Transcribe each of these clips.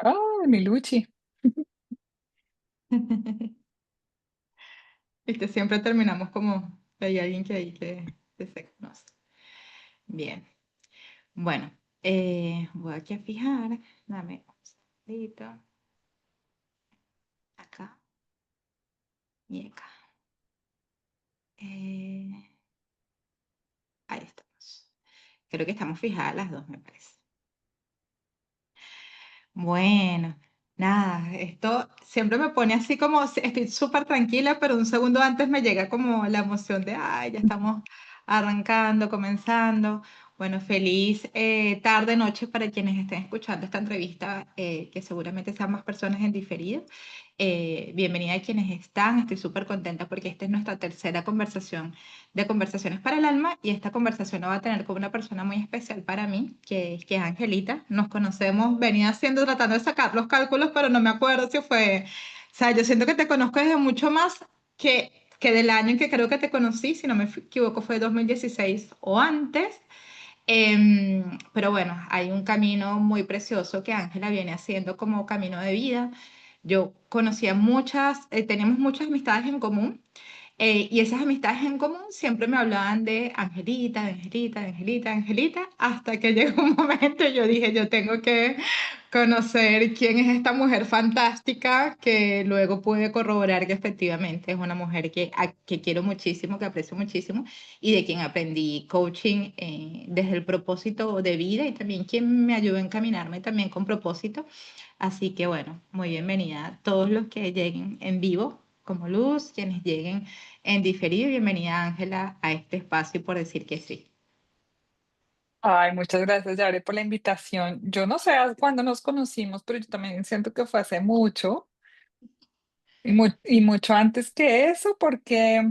Ah, mi Luchi. Viste, siempre terminamos como hay alguien que hay que se conoce. Bien, bueno, voy aquí a fijar, dame un segundito, acá y acá. Eh, ahí estamos. Creo que estamos fijadas las dos, me parece. Bueno, nada, esto siempre me pone así como, estoy súper tranquila, pero un segundo antes me llega como la emoción de, ay, ya estamos arrancando, comenzando. Bueno, feliz tarde, noche para quienes estén escuchando esta entrevista, que seguramente sean más personas en diferido. Bienvenida a quienes están, estoy súper contenta porque esta es nuestra tercera conversación de Conversaciones para el Alma y esta conversación la va a tener con una persona muy especial para mí, que es Angelita. Nos conocemos, venía haciendo, tratando de sacar los cálculos, pero no me acuerdo si fue, o sea, yo siento que te conozco desde mucho más que del año en que creo que te conocí, si no me equivoco fue 2016 o antes. Pero bueno, hay un camino muy precioso que Ángela viene haciendo como camino de vida. Yo conocía muchas, tenemos muchas amistades en común. Y esas amistades en común siempre me hablaban de Angelita, de Angelita, de Angelita, de Angelita, hasta que llegó un momento y yo dije, yo tengo que conocer quién es esta mujer fantástica, que luego pude corroborar que efectivamente es una mujer que quiero muchísimo, que aprecio muchísimo y de quien aprendí coaching desde el propósito de vida y también quien me ayudó a encaminarme también con propósito. Así que bueno, muy bienvenida a todos los que lleguen en vivo como Luz, quienes lleguen en diferido. Bienvenida, Ángela, a este espacio por decir que sí. Ay, muchas gracias, Yare, por la invitación. Yo no sé cuándo nos conocimos, pero yo también siento que fue hace mucho y mucho antes que eso, porque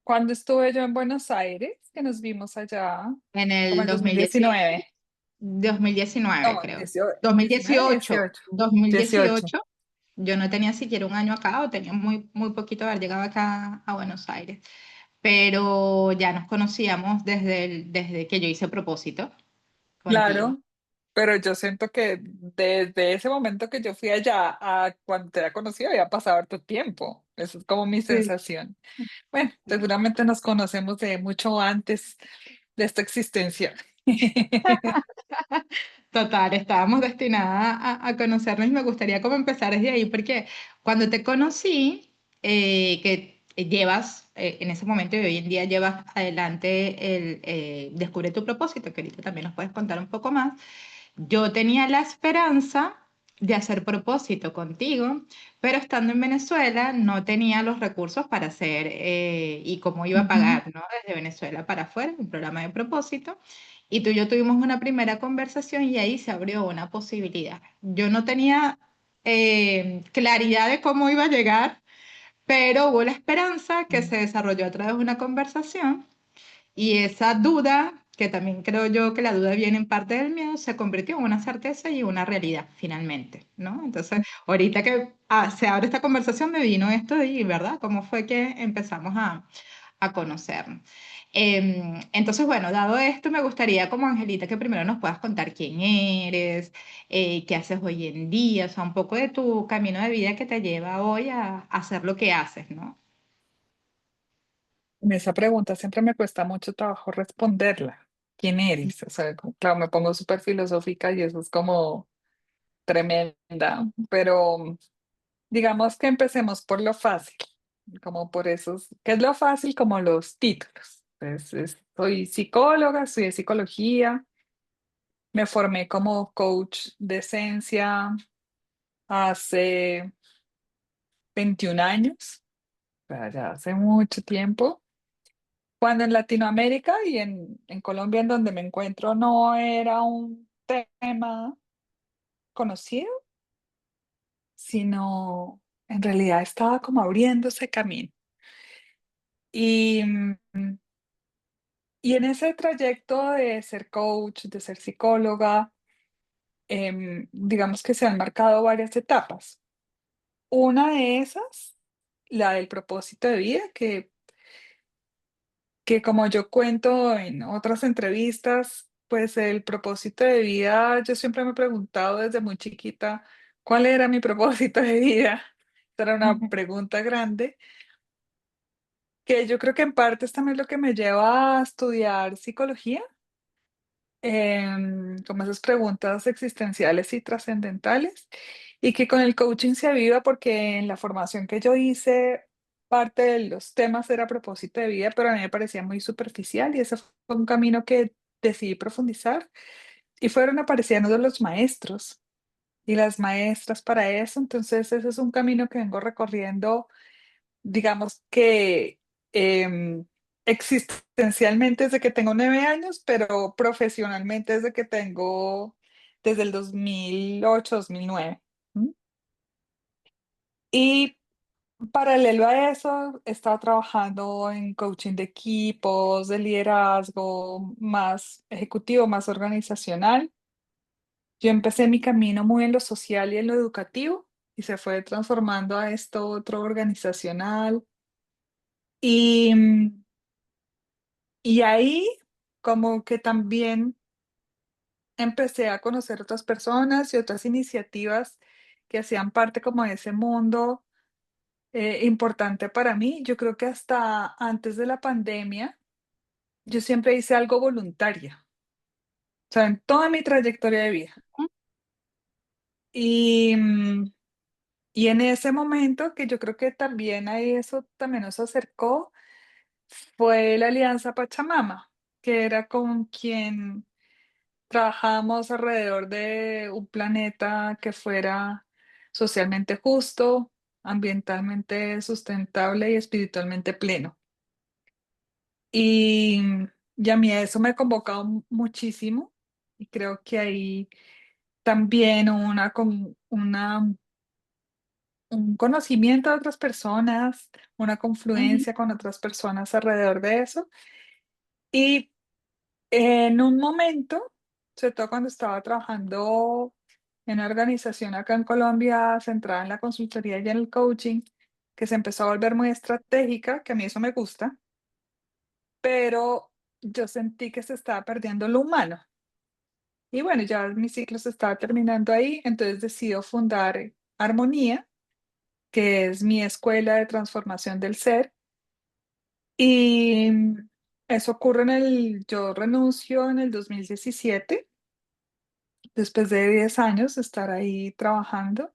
cuando estuve yo en Buenos Aires, que nos vimos allá, En como el en 2010, 2019, 2019, no, creo. 19, 2018, 18, 18. 2018. Yo no tenía siquiera un año acá, o tenía muy, muy poquito de haber llegado acá a Buenos Aires. Pero ya nos conocíamos desde que yo hice propósito contigo. Claro, pero yo siento que desde ese momento que yo fui allá a cuando te había conocido había pasado harto tiempo. Esa es como mi Sí. sensación. Bueno, seguramente nos conocemos de mucho antes de esta existencia. Total, estábamos destinadas a conocernos y me gustaría como empezar desde ahí, porque cuando te conocí, que llevas, en ese momento y hoy en día llevas adelante el Descubre tu propósito, que ahorita también nos puedes contar un poco más, yo tenía la esperanza de hacer propósito contigo, pero estando en Venezuela no tenía los recursos para hacer y cómo iba a Ujú. pagar, ¿no? Desde Venezuela para afuera, un programa de propósito. Y tú y yo tuvimos una primera conversación y ahí se abrió una posibilidad. Yo no tenía claridad de cómo iba a llegar, pero hubo la esperanza que se desarrolló a través de una conversación y esa duda, que también creo yo que la duda viene en parte del miedo, se convirtió en una certeza y una realidad finalmente, ¿no? Entonces, ahorita que se abre esta conversación me vino esto y, ¿verdad? ¿Cómo fue que empezamos a conocernos? Entonces, bueno, dado esto, me gustaría como Angelita que primero nos puedas contar quién eres, qué haces hoy en día, o sea, un poco de tu camino de vida que te lleva hoy a hacer lo que haces, ¿no? Esa pregunta siempre me cuesta mucho trabajo responderla. ¿Quién eres? O sea, claro, me pongo súper filosófica y eso es como tremenda, pero digamos que empecemos por lo fácil, como por esos, ¿qué es lo fácil? Como los títulos. Soy psicóloga, estudié psicología, me formé como coach de esencia hace 21 años, o sea, ya hace mucho tiempo, cuando en Latinoamérica y en Colombia, en donde me encuentro, no era un tema conocido, sino en realidad estaba como abriéndose camino. Y, y en ese trayecto de ser coach, de ser psicóloga, digamos que se han marcado varias etapas. Una de esas, la del propósito de vida, que como yo cuento en otras entrevistas, Pues el propósito de vida, yo siempre me he preguntado desde muy chiquita cuál era mi propósito de vida. Esta era una Ujú, pregunta grande, que yo creo que en parte es también lo que me lleva a estudiar psicología, como esas preguntas existenciales y trascendentales, y que con el coaching se aviva porque en la formación que yo hice, parte de los temas era propósito de vida, pero a mí me parecía muy superficial y ese fue un camino que decidí profundizar y fueron apareciendo los maestros y las maestras para eso, entonces ese es un camino que vengo recorriendo, digamos que existencialmente desde que tengo 9 años, pero profesionalmente desde el 2008, 2009. ¿M? Y paralelo a eso, he estado trabajando en coaching de equipos, de liderazgo más ejecutivo, más organizacional. Yo empecé mi camino muy en lo social y en lo educativo y se fue transformando a esto otro organizacional. Y, y ahí como que también empecé a conocer otras personas y otras iniciativas que hacían parte como de ese mundo importante para mí. Yo creo que hasta antes de la pandemia, yo siempre hice algo voluntaria, o sea, en toda mi trayectoria de vida. Y, y en ese momento, que yo creo que también ahí eso también nos acercó, fue la Alianza Pachamama, que era con quien trabajamos alrededor de un planeta que fuera socialmente justo, ambientalmente sustentable y espiritualmente pleno. Y, y a mí eso me ha convocado muchísimo y creo que ahí también un conocimiento de otras personas, una ujú, confluencia con otras personas alrededor de eso. Y en un momento, sobre todo cuando estaba trabajando en una organización acá en Colombia centrada en la consultoría y en el coaching, que se empezó a volver muy estratégica, que a mí eso me gusta, pero yo sentí que se estaba perdiendo lo humano. Y bueno, ya mi ciclo se estaba terminando ahí, entonces decido fundar Armonía, que es mi escuela de transformación del ser. Y eso ocurre yo renuncio en el 2017 después de 10 años de estar ahí trabajando,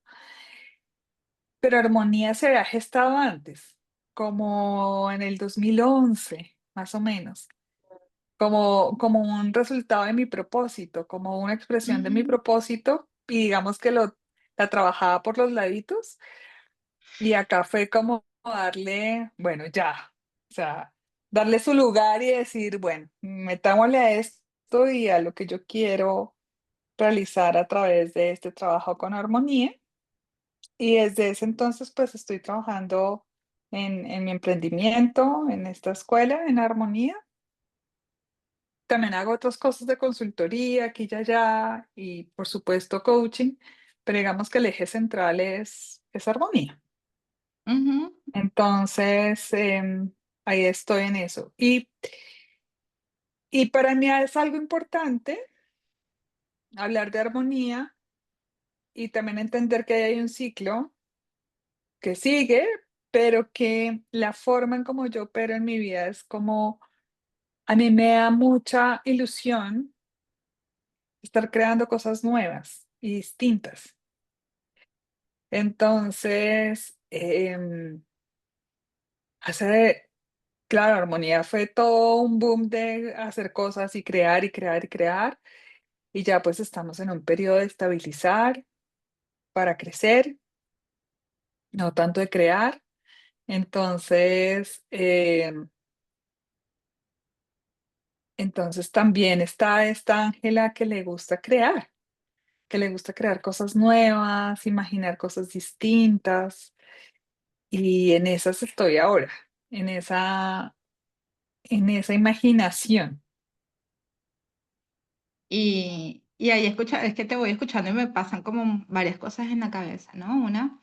pero Armonía se había gestado antes, como en el 2011, más o menos, como un resultado de mi propósito, como una expresión de mi ujú. propósito, y digamos que la trabajaba por los laditos, y acá fue como darle, bueno, ya, o sea, darle su lugar y decir, bueno, metámosle a esto y a lo que yo quiero realizar a través de este trabajo con armonía. Y desde ese entonces, pues estoy trabajando en mi emprendimiento, en esta escuela, en armonía. También hago otras cosas de consultoría aquí y allá, y por supuesto coaching, pero digamos que el eje central es armonía. Ujú. Entonces, ahí estoy en eso. Y para mí es algo importante hablar de armonía y también entender que hay un ciclo que sigue, pero que la forma en como yo opero en mi vida es como a mí me da mucha ilusión estar creando cosas nuevas y distintas. Entonces, hace, claro, Armonía fue todo un boom de hacer cosas y crear y crear y crear. Y ya pues estamos en un periodo de estabilizar para crecer, no tanto de crear. Entonces, entonces también está esta Ángela que le gusta crear cosas nuevas, imaginar cosas distintas. Y en esas estoy ahora, en en esa imaginación. Y ahí escucha, es que te voy escuchando y me pasan como varias cosas en la cabeza, ¿no? Una.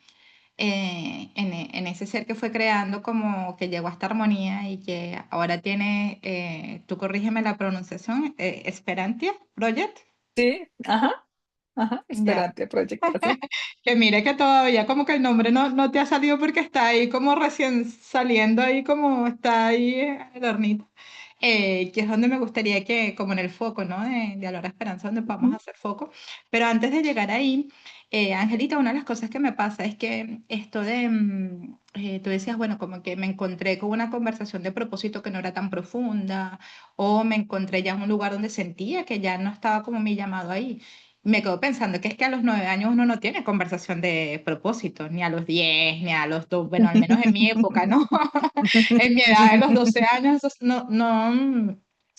en ese ser que fue creando, como que llegó a esta armonía y que ahora tiene, tú corrígeme la pronunciación, Esperantia Project. Sí, ajá, ajá, Ya. Esperante Project, así. Que mire que todavía como que el nombre no te ha salido porque está ahí como recién saliendo, ahí como está ahí el hornito. Que es donde me gustaría que, como en el foco, ¿no? De Alhora Esperanza, donde podamos Ujú, hacer foco. Pero antes de llegar ahí, Angelita, una de las cosas que me pasa es que esto de, tú decías, bueno, como que me encontré con una conversación de propósito que no era tan profunda, o me encontré ya en un lugar donde sentía que ya no estaba como mi llamado ahí. Me quedo pensando que es que a los 9 años uno no tiene conversación de propósito, ni a los 10, ni a los 2, bueno, al menos en mi época, ¿no? En mi edad de los 12 años,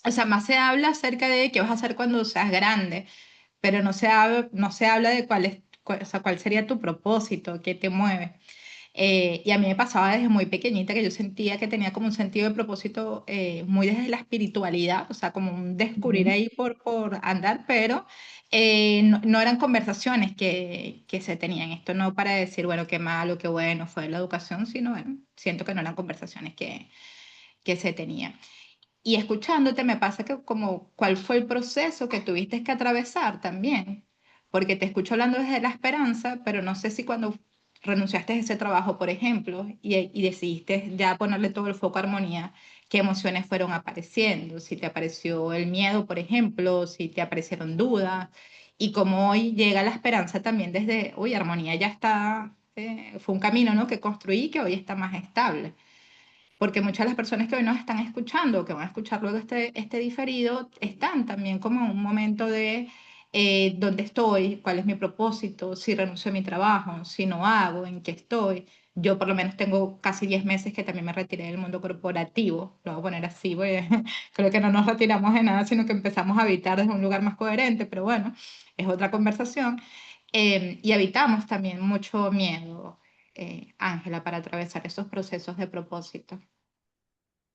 o sea, más se habla acerca de qué vas a hacer cuando seas grande, pero no se habla de o sea, cuál sería tu propósito, qué te mueve. Y a mí me pasaba desde muy pequeñita que yo sentía que tenía como un sentido de propósito muy desde la espiritualidad, o sea, como un descubrir ujú. ahí por andar, pero no eran conversaciones que se tenían. Esto no para decir, bueno, qué malo, qué bueno fue la educación, sino, bueno, siento que no eran conversaciones que se tenían. Y escuchándote me pasa que como cuál fue el proceso que tuviste que atravesar también, porque te escucho hablando desde la esperanza, pero no sé si cuando renunciaste a ese trabajo, por ejemplo, y decidiste ya ponerle todo el foco a armonía, qué emociones fueron apareciendo, si te apareció el miedo, por ejemplo, si te aparecieron dudas, y cómo hoy llega la esperanza también desde, uy, armonía ya está, fue un camino, ¿no? que construí que hoy está más estable. Porque muchas de las personas que hoy nos están escuchando, que van a escuchar luego este diferido, están también como en un momento de dónde estoy, cuál es mi propósito, si renuncio a mi trabajo, si no hago, en qué estoy. Yo por lo menos tengo casi 10 meses que también me retiré del mundo corporativo, lo voy a poner así, porque creo que no nos retiramos de nada, sino que empezamos a habitar desde un lugar más coherente, pero bueno, es otra conversación. Y habitamos también mucho miedo, Ángela, para atravesar esos procesos de propósito.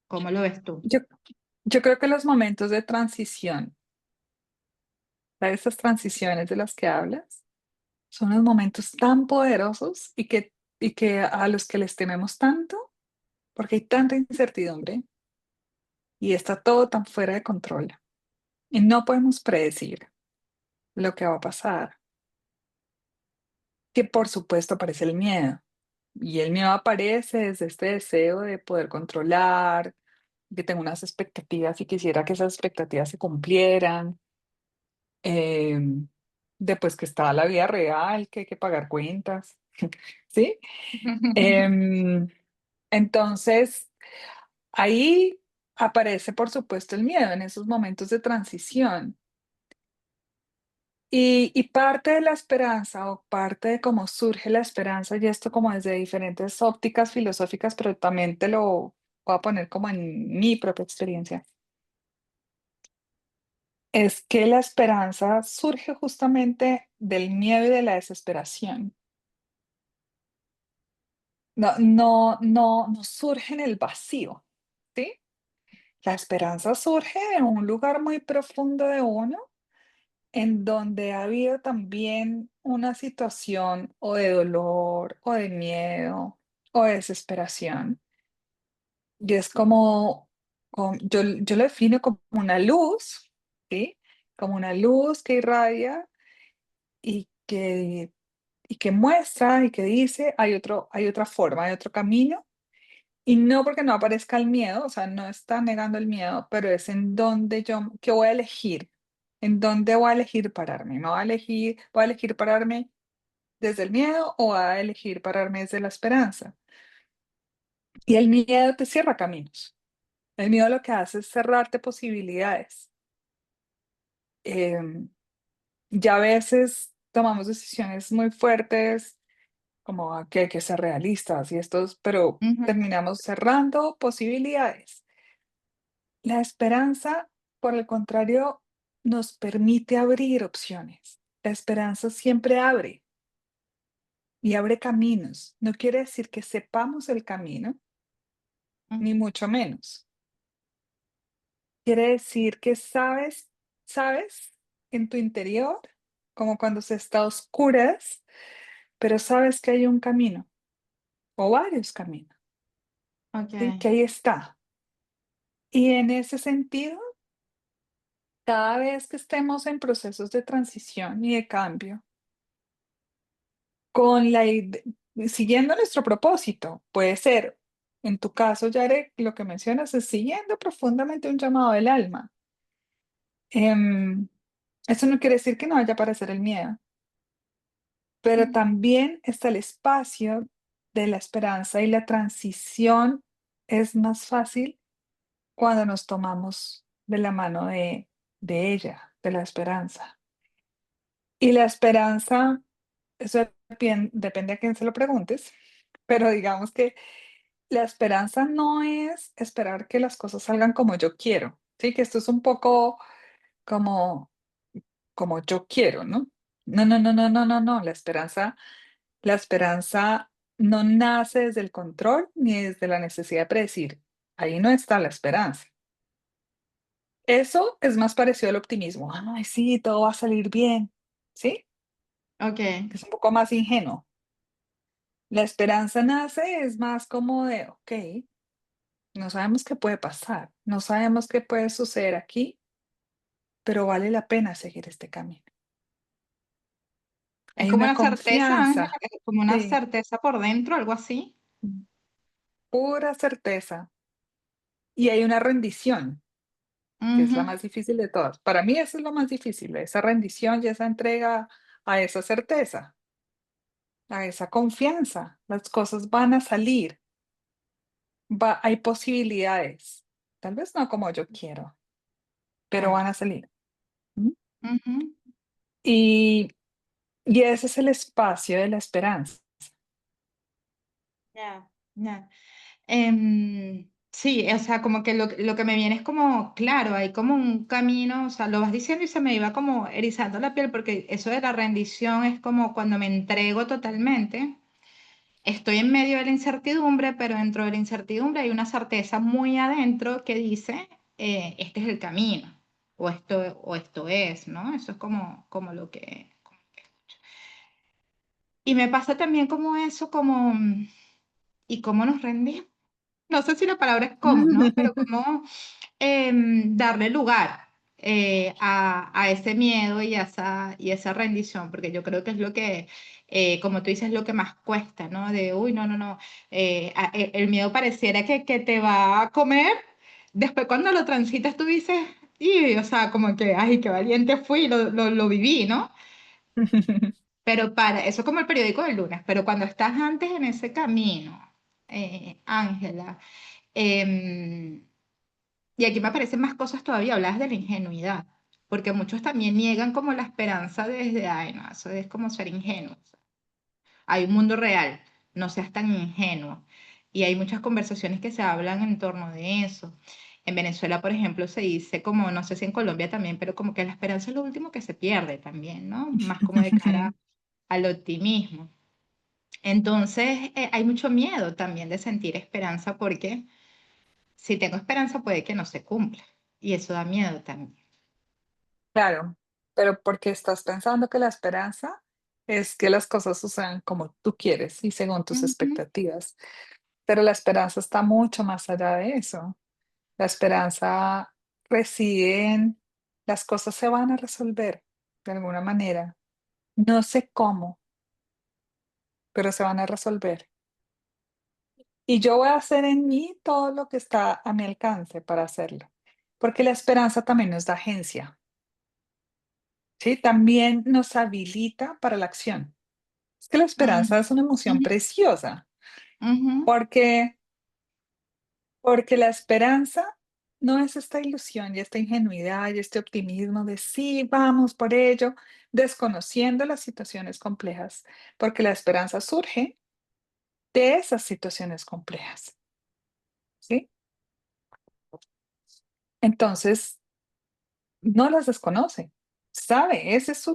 ¿Cómo lo ves tú? Yo, yo creo que los momentos de transición, ¿sabes? Esas transiciones de las que hablas, son los momentos tan poderosos y que a los que les tememos tanto, porque hay tanta incertidumbre y está todo tan fuera de control. Y no podemos predecir lo que va a pasar, que por supuesto aparece el miedo. Y el miedo aparece desde este deseo de poder controlar, que tengo unas expectativas y quisiera que esas expectativas se cumplieran, eh, de pues que está la vida real, que hay que pagar cuentas, ¿sí? Em, entonces, ahí aparece por supuesto el miedo en esos momentos de transición. Y parte de la esperanza o parte de cómo surge la esperanza, y esto como desde diferentes ópticas filosóficas, pero también te lo voy a poner como en mi propia experiencia, es que la esperanza surge justamente del miedo y de la desesperación. No surge en el vacío, ¿sí? La esperanza surge en un lugar muy profundo de uno, en donde ha habido también una situación o de dolor o de miedo o de desesperación. Y es yo lo defino como una luz, ¿sí? Como una luz que irradia y que muestra y que dice, hay otra forma, hay otro camino. Y no porque no aparezca el miedo, o sea, no está negando el miedo, pero es en donde que voy a elegir, en dónde voy a elegir pararme. ¿Me voy a elegir pararme desde el miedo o voy a elegir pararme desde la esperanza? Y el miedo te cierra caminos. El miedo lo que hace es cerrarte posibilidades. Em, ya a veces tomamos decisiones muy fuertes, como que hay que ser realistas y estos, pero Ujú, terminamos cerrando posibilidades. La esperanza, por el contrario, nos permite abrir opciones. La esperanza siempre abre y abre caminos. No quiere decir que sepamos el camino, ujú, ni mucho menos. Quiere decir que sabes en tu interior, como cuando se está a oscuras, pero sabes que hay un camino. o varios caminos, ¿sí? Que okey. ahí está. Y en ese sentido, cada vez que estemos en procesos de transición y de cambio, con la siguiendo nuestro propósito, puede ser, en tu caso, Yarek, lo que mencionas es siguiendo profundamente un llamado del alma. Em, Eso no quiere decir que no vaya a aparecer el miedo, pero Mm, también está el espacio de la esperanza y la transición es más fácil cuando nos tomamos de la mano de ella, de la esperanza. Y la esperanza, eso depende a quién se lo preguntes, pero digamos que la esperanza no es esperar que las cosas salgan como yo quiero, ¿sí? Que esto es un poco como, como yo quiero, ¿no? No, no, no, no, no, no, no. La esperanza no nace desde el control ni desde la necesidad de predecir. Ahí no está la esperanza. Eso es más parecido al optimismo. Ay, sí, todo va a salir bien, ¿sí? okey, Que es un poco más ingenuo. La esperanza nace, es más como de, ok, no sabemos qué puede pasar, no sabemos qué puede suceder aquí, pero vale la pena seguir este camino. es Hay como una una certeza, Ángela, confianza, como una sí, certeza por dentro, algo así. pura certeza. Y hay una rendición, que es Ujú, la más difícil de todas. Para mí eso es lo más difícil, esa rendición y esa entrega a esa certeza, a esa confianza. Las cosas van a salir, hay posibilidades. Tal vez no como yo quiero, pero claro. van a salir. ¿Mm? Ujú, Y, y ese es el espacio de la esperanza. ya, ya. Sí, o sea, como que lo que me viene es como, claro, hay como un camino, o sea, lo vas diciendo y se me iba como erizando la piel, porque eso de la rendición es como cuando me entrego totalmente. Estoy en medio de la incertidumbre, pero dentro de la incertidumbre hay una certeza muy adentro que dice, este es el camino, o esto es, ¿no? Eso es como lo que... Y me pasa también como eso, como, ¿y cómo nos rendimos? No sé si la palabra es cómo, ¿no? Pero cómo darle lugar a ese miedo y esa rendición, porque yo creo que es lo que, como tú dices, lo que más cuesta, ¿no? De, uy, no, no, no, el miedo pareciera que te va a comer, después cuando lo transitas tú dices, y, o sea, como que, ay, qué valiente fui, lo viví, ¿no? Pero eso es como el periódico del lunes, pero cuando estás antes en ese camino, Ángela, em, y aquí me aparecen más cosas todavía, hablas de la ingenuidad, porque muchos también niegan como la esperanza desde, ay, no, eso es como ser ingenuo. Hay un mundo real, no seas tan ingenuo. Y hay muchas conversaciones que se hablan en torno de eso. En Venezuela, por ejemplo, se dice como, no sé si en Colombia también, pero como que la esperanza es lo último que se pierde también, ¿no? Más como de cara al optimismo. Entonces, hay mucho miedo también de sentir esperanza porque si tengo esperanza puede que no se cumpla. Y eso da miedo también. Claro, pero porque estás pensando que la esperanza es que las cosas sucedan como tú quieres y según tus Ujú, expectativas, pero la esperanza está mucho más allá de eso. La esperanza reside en las cosas se van a resolver de alguna manera. No sé cómo, pero se van a resolver. Y yo voy a hacer en mí todo lo que está a mi alcance para hacerlo, porque la esperanza también nos da agencia, ¿sí? También nos habilita para la acción. Es que la esperanza es una emoción ujú, preciosa, ujú, porque, porque la esperanza no es esta ilusión y esta ingenuidad y este optimismo de sí, vamos por ello, desconociendo las situaciones complejas, porque la esperanza surge de esas situaciones complejas, ¿sí? Entonces, no las desconoce, sabe, ese es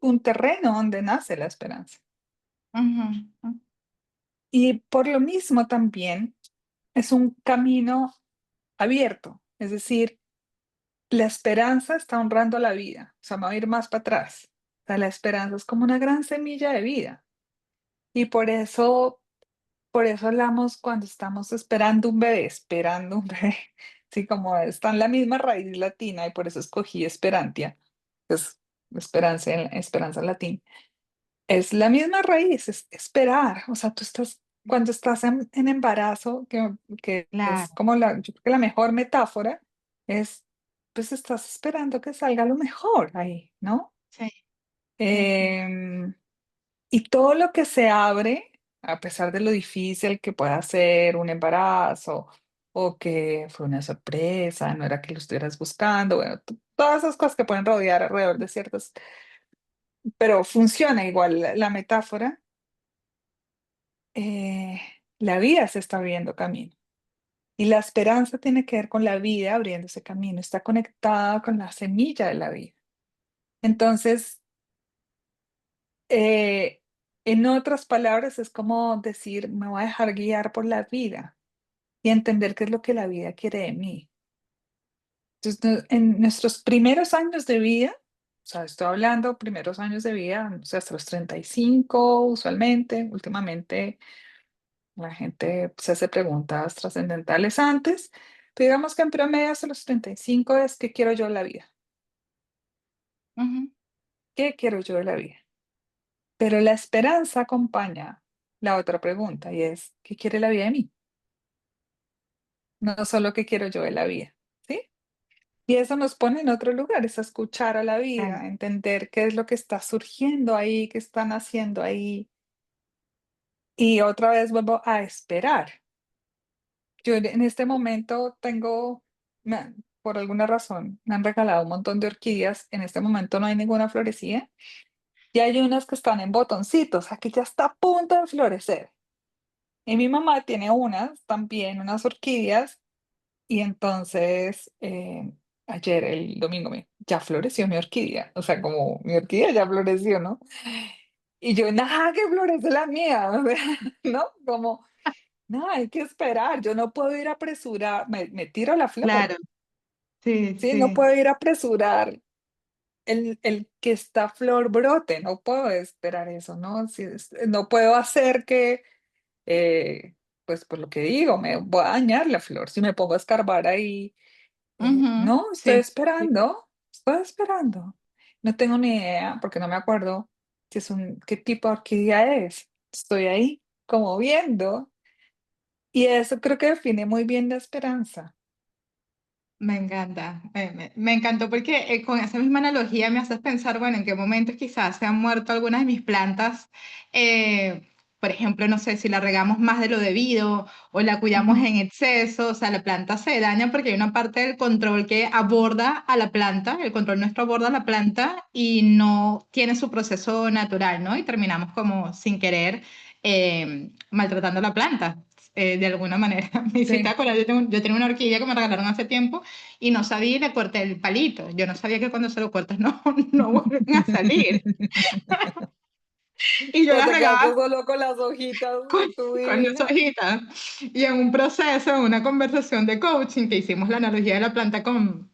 un terreno donde nace la esperanza. ujú, ujú, Y por lo mismo también es un camino abierto, es decir, la esperanza está honrando la vida, o sea, me voy a ir más para atrás. O sea, la esperanza es como una gran semilla de vida y por eso por eso hablamos cuando estamos esperando un bebé. Sí, como está en la misma raíz latina y por eso escogí Esperantia, que es esperanza en latín. Es la misma raíz, es esperar. O sea, tú estás, cuando estás en embarazo, que es Claro, como yo creo que la mejor metáfora, es, pues estás esperando que salga lo mejor ahí, ¿no? sí, sí, sí. Em, y todo lo que se abre, a pesar de lo difícil que pueda ser un embarazo o que fue una sorpresa, no era que lo estuvieras buscando, bueno, todas esas cosas que pueden rodear alrededor de ciertas, pero funciona igual la metáfora. eh, la vida se está abriendo camino y la esperanza tiene que ver con la vida abriéndose camino, está conectada con la semilla de la vida. Entonces, Eh, en otras palabras, es como decir, me voy a dejar guiar por la vida y entender qué es lo que la vida quiere de mí. Entonces, en nuestros primeros años de vida, o sea, estoy hablando primeros años de vida, o sea, hasta los 35 usualmente, últimamente la gente se hace preguntas trascendentales antes, pero digamos que en promedio hasta los 35 es ¿qué quiero yo de la vida? Ujú, ¿Qué quiero yo de la vida? Pero la esperanza acompaña la otra pregunta y es, ¿qué quiere la vida de mí? No solo qué quiero yo de la vida, ¿sí? Y eso nos pone en otro lugar, es escuchar a la claro. vida, entender qué es lo que está surgiendo ahí, qué están haciendo ahí. Y otra vez vuelvo a esperar. Yo en este momento por alguna razón, me han regalado un montón de orquídeas. En este momento no hay ninguna florecida. Y hay unas que están en botoncitos, aquí ya está a punto de florecer. Y mi mamá tiene unas también, unas orquídeas. Y entonces, ayer, el domingo, ya floreció mi orquídea. O sea, como mi orquídea ya floreció, ¿no? Y yo, nada, que florece la mía. O sea, ¿no? Como, no, hay que esperar. Yo no puedo ir a apresurar, me tiro la flor, Claro, sí, ¿sí? No sí. puedo ir a apresurar el que esta flor brote. No puedo esperar eso, ¿no? Si no puedo hacer que, eh, pues por lo que digo, me voy a dañar la flor. Si me pongo a escarbar ahí. Ujú, No, sí, sí. estoy esperando. No tengo ni idea, porque no me acuerdo si qué tipo de orquídea es. Estoy ahí, como viendo, y eso creo que define muy bien la esperanza. Me encanta, me encantó porque con esa misma analogía me haces pensar, bueno, en qué momentos quizás se han muerto algunas de mis plantas. Por ejemplo, no sé si la regamos más de lo debido o la cuidamos Ujú. en exceso, o sea, la planta se daña porque hay una parte del control que aborda a la planta, el control nuestro aborda a la planta y no tiene su proceso natural, ¿no? Y terminamos como sin querer maltratando a la planta. De alguna manera, me hiciste Sí. acordar, yo tenía una orquídea que me regalaron hace tiempo y no sabía y le corté el palito. Yo no sabía que cuando se lo cortas no, no vuelven a salir. Y yo Ya las te quedaste regaba solo con las hojitas con, de tu con las divina. hojitas. Y en un proceso, en una conversación de coaching, que hicimos la analogía de la planta con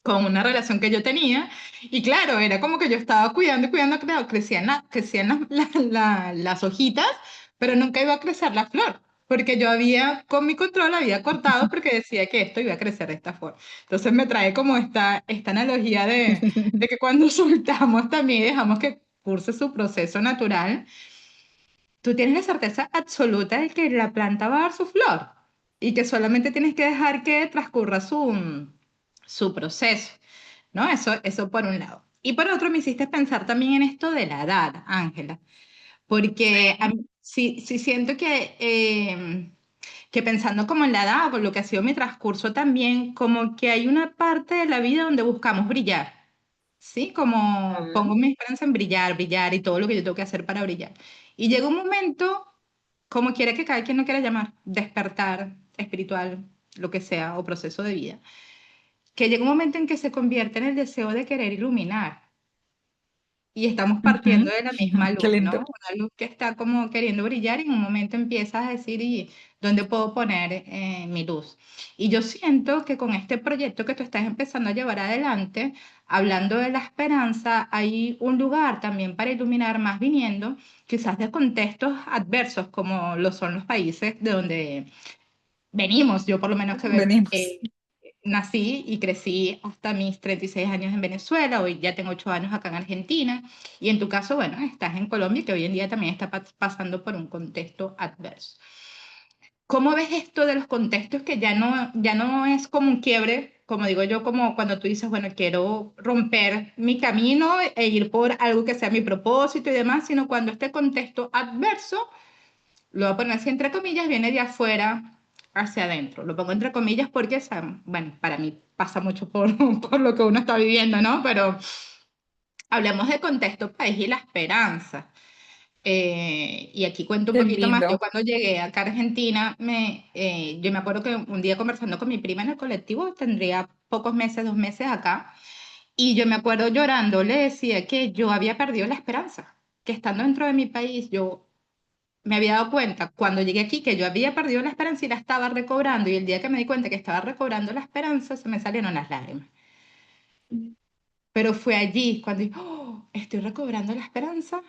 una relación que yo tenía. Y claro, era como que yo estaba cuidando y cuidando, claro, crecían las hojitas, pero nunca iba a crecer la flor. Porque yo había, con mi control, había cortado porque decía que esto iba a crecer de esta forma. Entonces me trae como esta analogía de que cuando soltamos también y dejamos que curse su proceso natural, tú tienes la certeza absoluta de que la planta va a dar su flor y que solamente tienes que dejar que transcurra su proceso, ¿no? Eso por un lado. Y por otro, me hiciste pensar también en esto de la edad, Ángela, porque a Sí. mí sí siento que pensando como en la edad, con lo que ha sido mi transcurso también, como que hay una parte de la vida donde buscamos brillar. Sí, como Mm. pongo mi esperanza en brillar, brillar y todo lo que yo tengo que hacer para brillar. Y llega un momento, como quiera que cada quien lo quiera llamar, despertar espiritual, lo que sea, o proceso de vida, que llega un momento en que se convierte en el deseo de querer iluminar. Y estamos partiendo Ujú. de la misma Qué luz, ¿no? lindo. Una luz que está como queriendo brillar y en un momento empiezas a decir, ¿Dónde puedo poner mi luz? Y yo siento que con este proyecto que tú estás empezando a llevar adelante, hablando de la esperanza, hay un lugar también para iluminar más viniendo quizás de contextos adversos como lo son los países de donde venimos. Yo por lo menos Venimos. nací y crecí hasta mis 36 años en Venezuela, hoy ya tengo 8 años acá en Argentina, y en tu caso, bueno, estás en Colombia, que hoy en día también está pasando por un contexto adverso. ¿Cómo ves esto de los contextos que ya no es como un quiebre, como digo yo, como cuando tú dices, bueno, quiero romper mi camino e ir por algo que sea mi propósito y demás, sino cuando este contexto adverso, lo voy a poner así entre comillas, viene de afuera hacia adentro? Lo pongo entre comillas porque, bueno, para mí pasa mucho por, por lo que uno está viviendo, ¿no? Pero hablemos de contexto país y la esperanza. Y aquí cuento un Qué poquito más. Yo lindo. cuando llegué acá a Argentina, yo me acuerdo que un día conversando con mi prima en el colectivo, tendría pocos meses, 2 meses acá, y yo me acuerdo llorando, le decía que yo había perdido la esperanza, que estando dentro de mi país, yo me había dado cuenta cuando llegué aquí que yo había perdido la esperanza y la estaba recobrando, y el día que me di cuenta que estaba recobrando la esperanza, se me salieron las lágrimas. Pero fue allí cuando dije, "Oh, estoy recobrando la esperanza".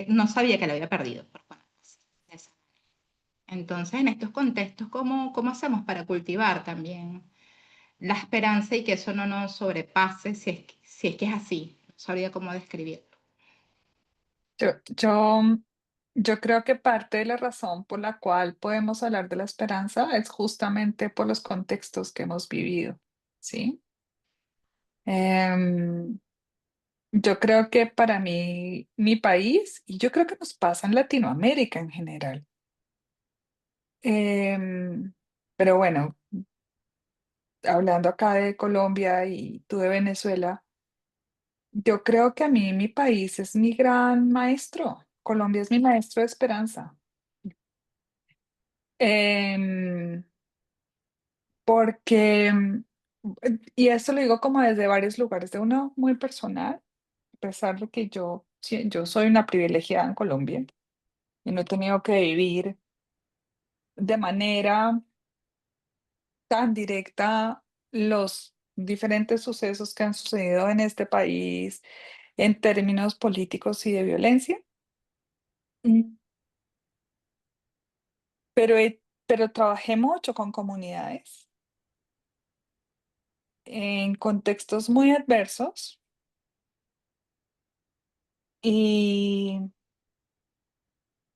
No sabía que la había perdido. Pero bueno, eso. Entonces, en estos contextos, ¿cómo hacemos para cultivar también la esperanza y que eso no nos sobrepase si es que es así? No sabría cómo describirlo. Yo, yo, yo creo que parte de la razón por la cual podemos hablar de la esperanza es justamente por los contextos que hemos vivido, ¿sí? Em, yo creo que para mí, mi país, y yo creo que nos pasa en Latinoamérica en general, em, pero bueno, hablando acá de Colombia y tú de Venezuela, yo creo que a mí mi país es mi gran maestro. Colombia es mi maestro de esperanza. Em, porque, y esto lo digo como desde varios lugares, de uno muy personal, a pesar de que yo, sí, yo soy una privilegiada en Colombia y no he tenido que vivir de manera tan directa los diferentes sucesos que han sucedido en este país en términos políticos y de violencia. Mm, pero trabajé mucho con comunidades en contextos muy adversos y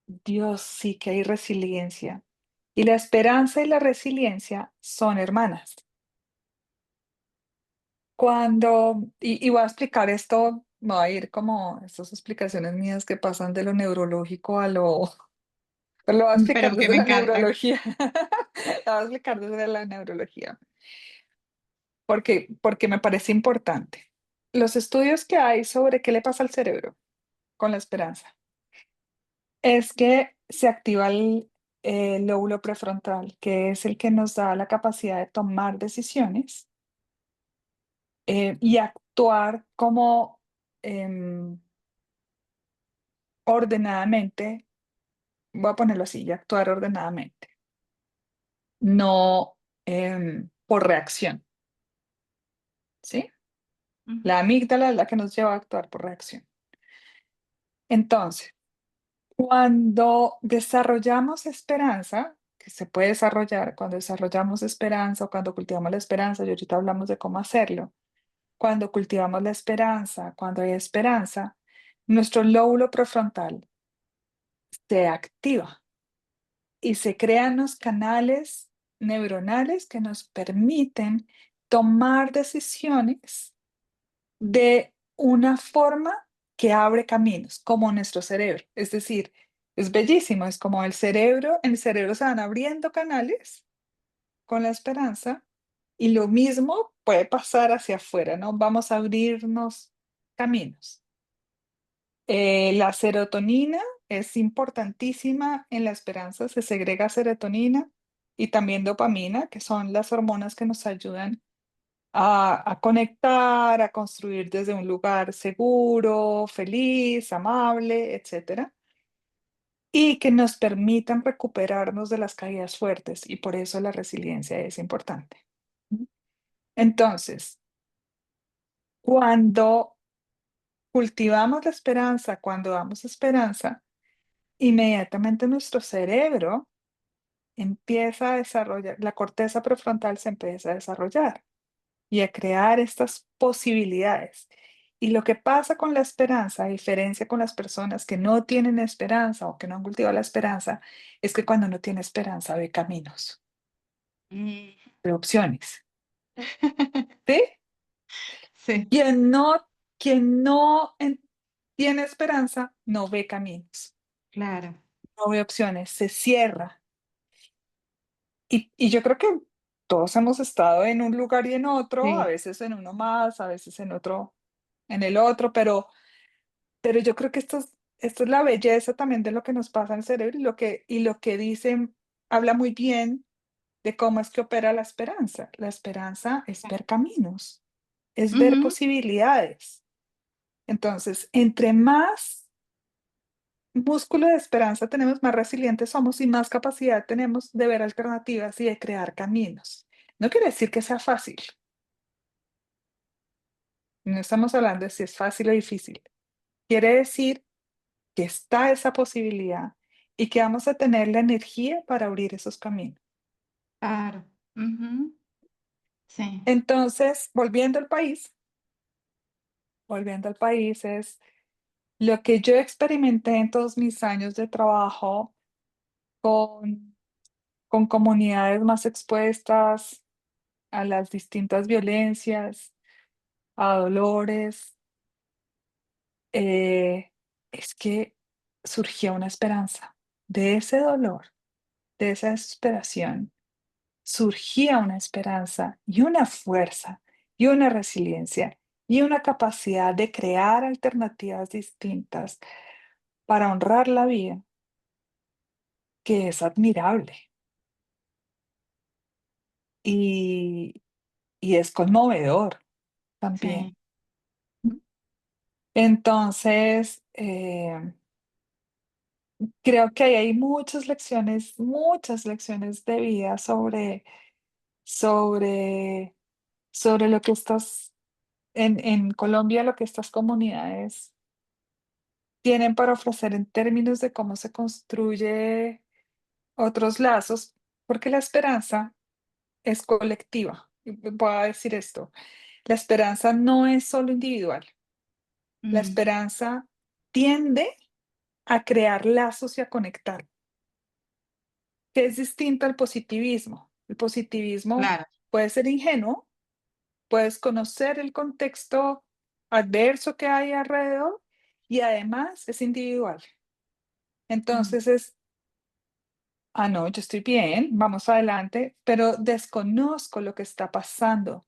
Dios sí que hay resiliencia. Y la esperanza y la resiliencia son hermanas. Y voy a explicar esto, me voy a ir como estas explicaciones mías que pasan de lo neurológico a lo, pero lo voy a explicar Pero que desde me la encantan. neurología. Lo voy a explicar desde la neurología, porque me parece importante. Los estudios que hay sobre qué le pasa al cerebro con la esperanza es que se activa el lóbulo prefrontal, que es el que nos da la capacidad de tomar decisiones y actuar como em, ordenadamente, voy a ponerlo así, y actuar ordenadamente, no por reacción, ¿sí? Ujú, La amígdala es la que nos lleva a actuar por reacción. Entonces, cuando desarrollamos esperanza, que se puede desarrollar cuando desarrollamos esperanza o cuando cultivamos la esperanza, y ahorita hablamos de cómo hacerlo, cuando cultivamos la esperanza, cuando hay esperanza, nuestro lóbulo prefrontal se activa y se crean los canales neuronales que nos permiten tomar decisiones de una forma que abre caminos, como nuestro cerebro. Es decir, es bellísimo, es como en el cerebro se van abriendo canales con la esperanza y lo mismo puede pasar hacia afuera, ¿no? Vamos a abrirnos caminos. La serotonina es importantísima en la esperanza, se segrega serotonina y también dopamina, que son las hormonas que nos ayudan a conectar, a construir desde un lugar seguro, feliz, amable, etcétera. y que nos permitan recuperarnos de las caídas fuertes y por eso la resiliencia es importante. Entonces, cuando cultivamos la esperanza, cuando damos esperanza, inmediatamente nuestro cerebro empieza a desarrollar, la corteza prefrontal se empieza a desarrollar y a crear estas posibilidades. Y lo que pasa con la esperanza, a diferencia con las personas que no tienen esperanza o que no han cultivado la esperanza, es que cuando no tiene esperanza ve caminos, Mm. ve opciones. ¿Sí? Sí, Quien no, quien no tiene esperanza no ve caminos, claro. no ve opciones, se cierra. Y yo creo que todos hemos estado en un lugar y en otro, a Sí, veces en uno más, a veces en otro, en el otro, pero yo creo que esto es la belleza también de lo que nos pasa en el cerebro y lo que dicen habla muy bien de cómo es que opera la esperanza. La esperanza es ver caminos, es ver ujú, posibilidades. Entonces, entre más músculo de esperanza tenemos, más resilientes somos y más capacidad tenemos de ver alternativas y de crear caminos. No quiere decir que sea fácil. No estamos hablando de si es fácil o difícil. Quiere decir que está esa posibilidad y que vamos a tener la energía para abrir esos caminos. claro. Ujú, sí, Entonces, volviendo al país es lo que yo experimenté en todos mis años de trabajo con, con comunidades más expuestas a las distintas violencias, a dolores, eh, es que surgió una esperanza. De ese dolor, de esa desesperación, surgía una esperanza y una fuerza y una resiliencia y una capacidad de crear alternativas distintas para honrar la vida que es admirable y, y es conmovedor también. sí. Entonces, creo que ahí hay muchas lecciones de vida sobre, sobre lo que en Colombia, lo que estas comunidades tienen para ofrecer en términos de cómo se construye otros lazos, porque la esperanza es colectiva. Y voy a decir esto, la esperanza no es solo individual, la Mm, esperanza tiende a crear lazos y a conectar, que es distinto al positivismo. El positivismo claro. puede ser ingenuo, puedes conocer el contexto adverso que hay alrededor y además es individual. Mm, Entonces no, yo estoy bien, vamos adelante, pero desconozco lo que está pasando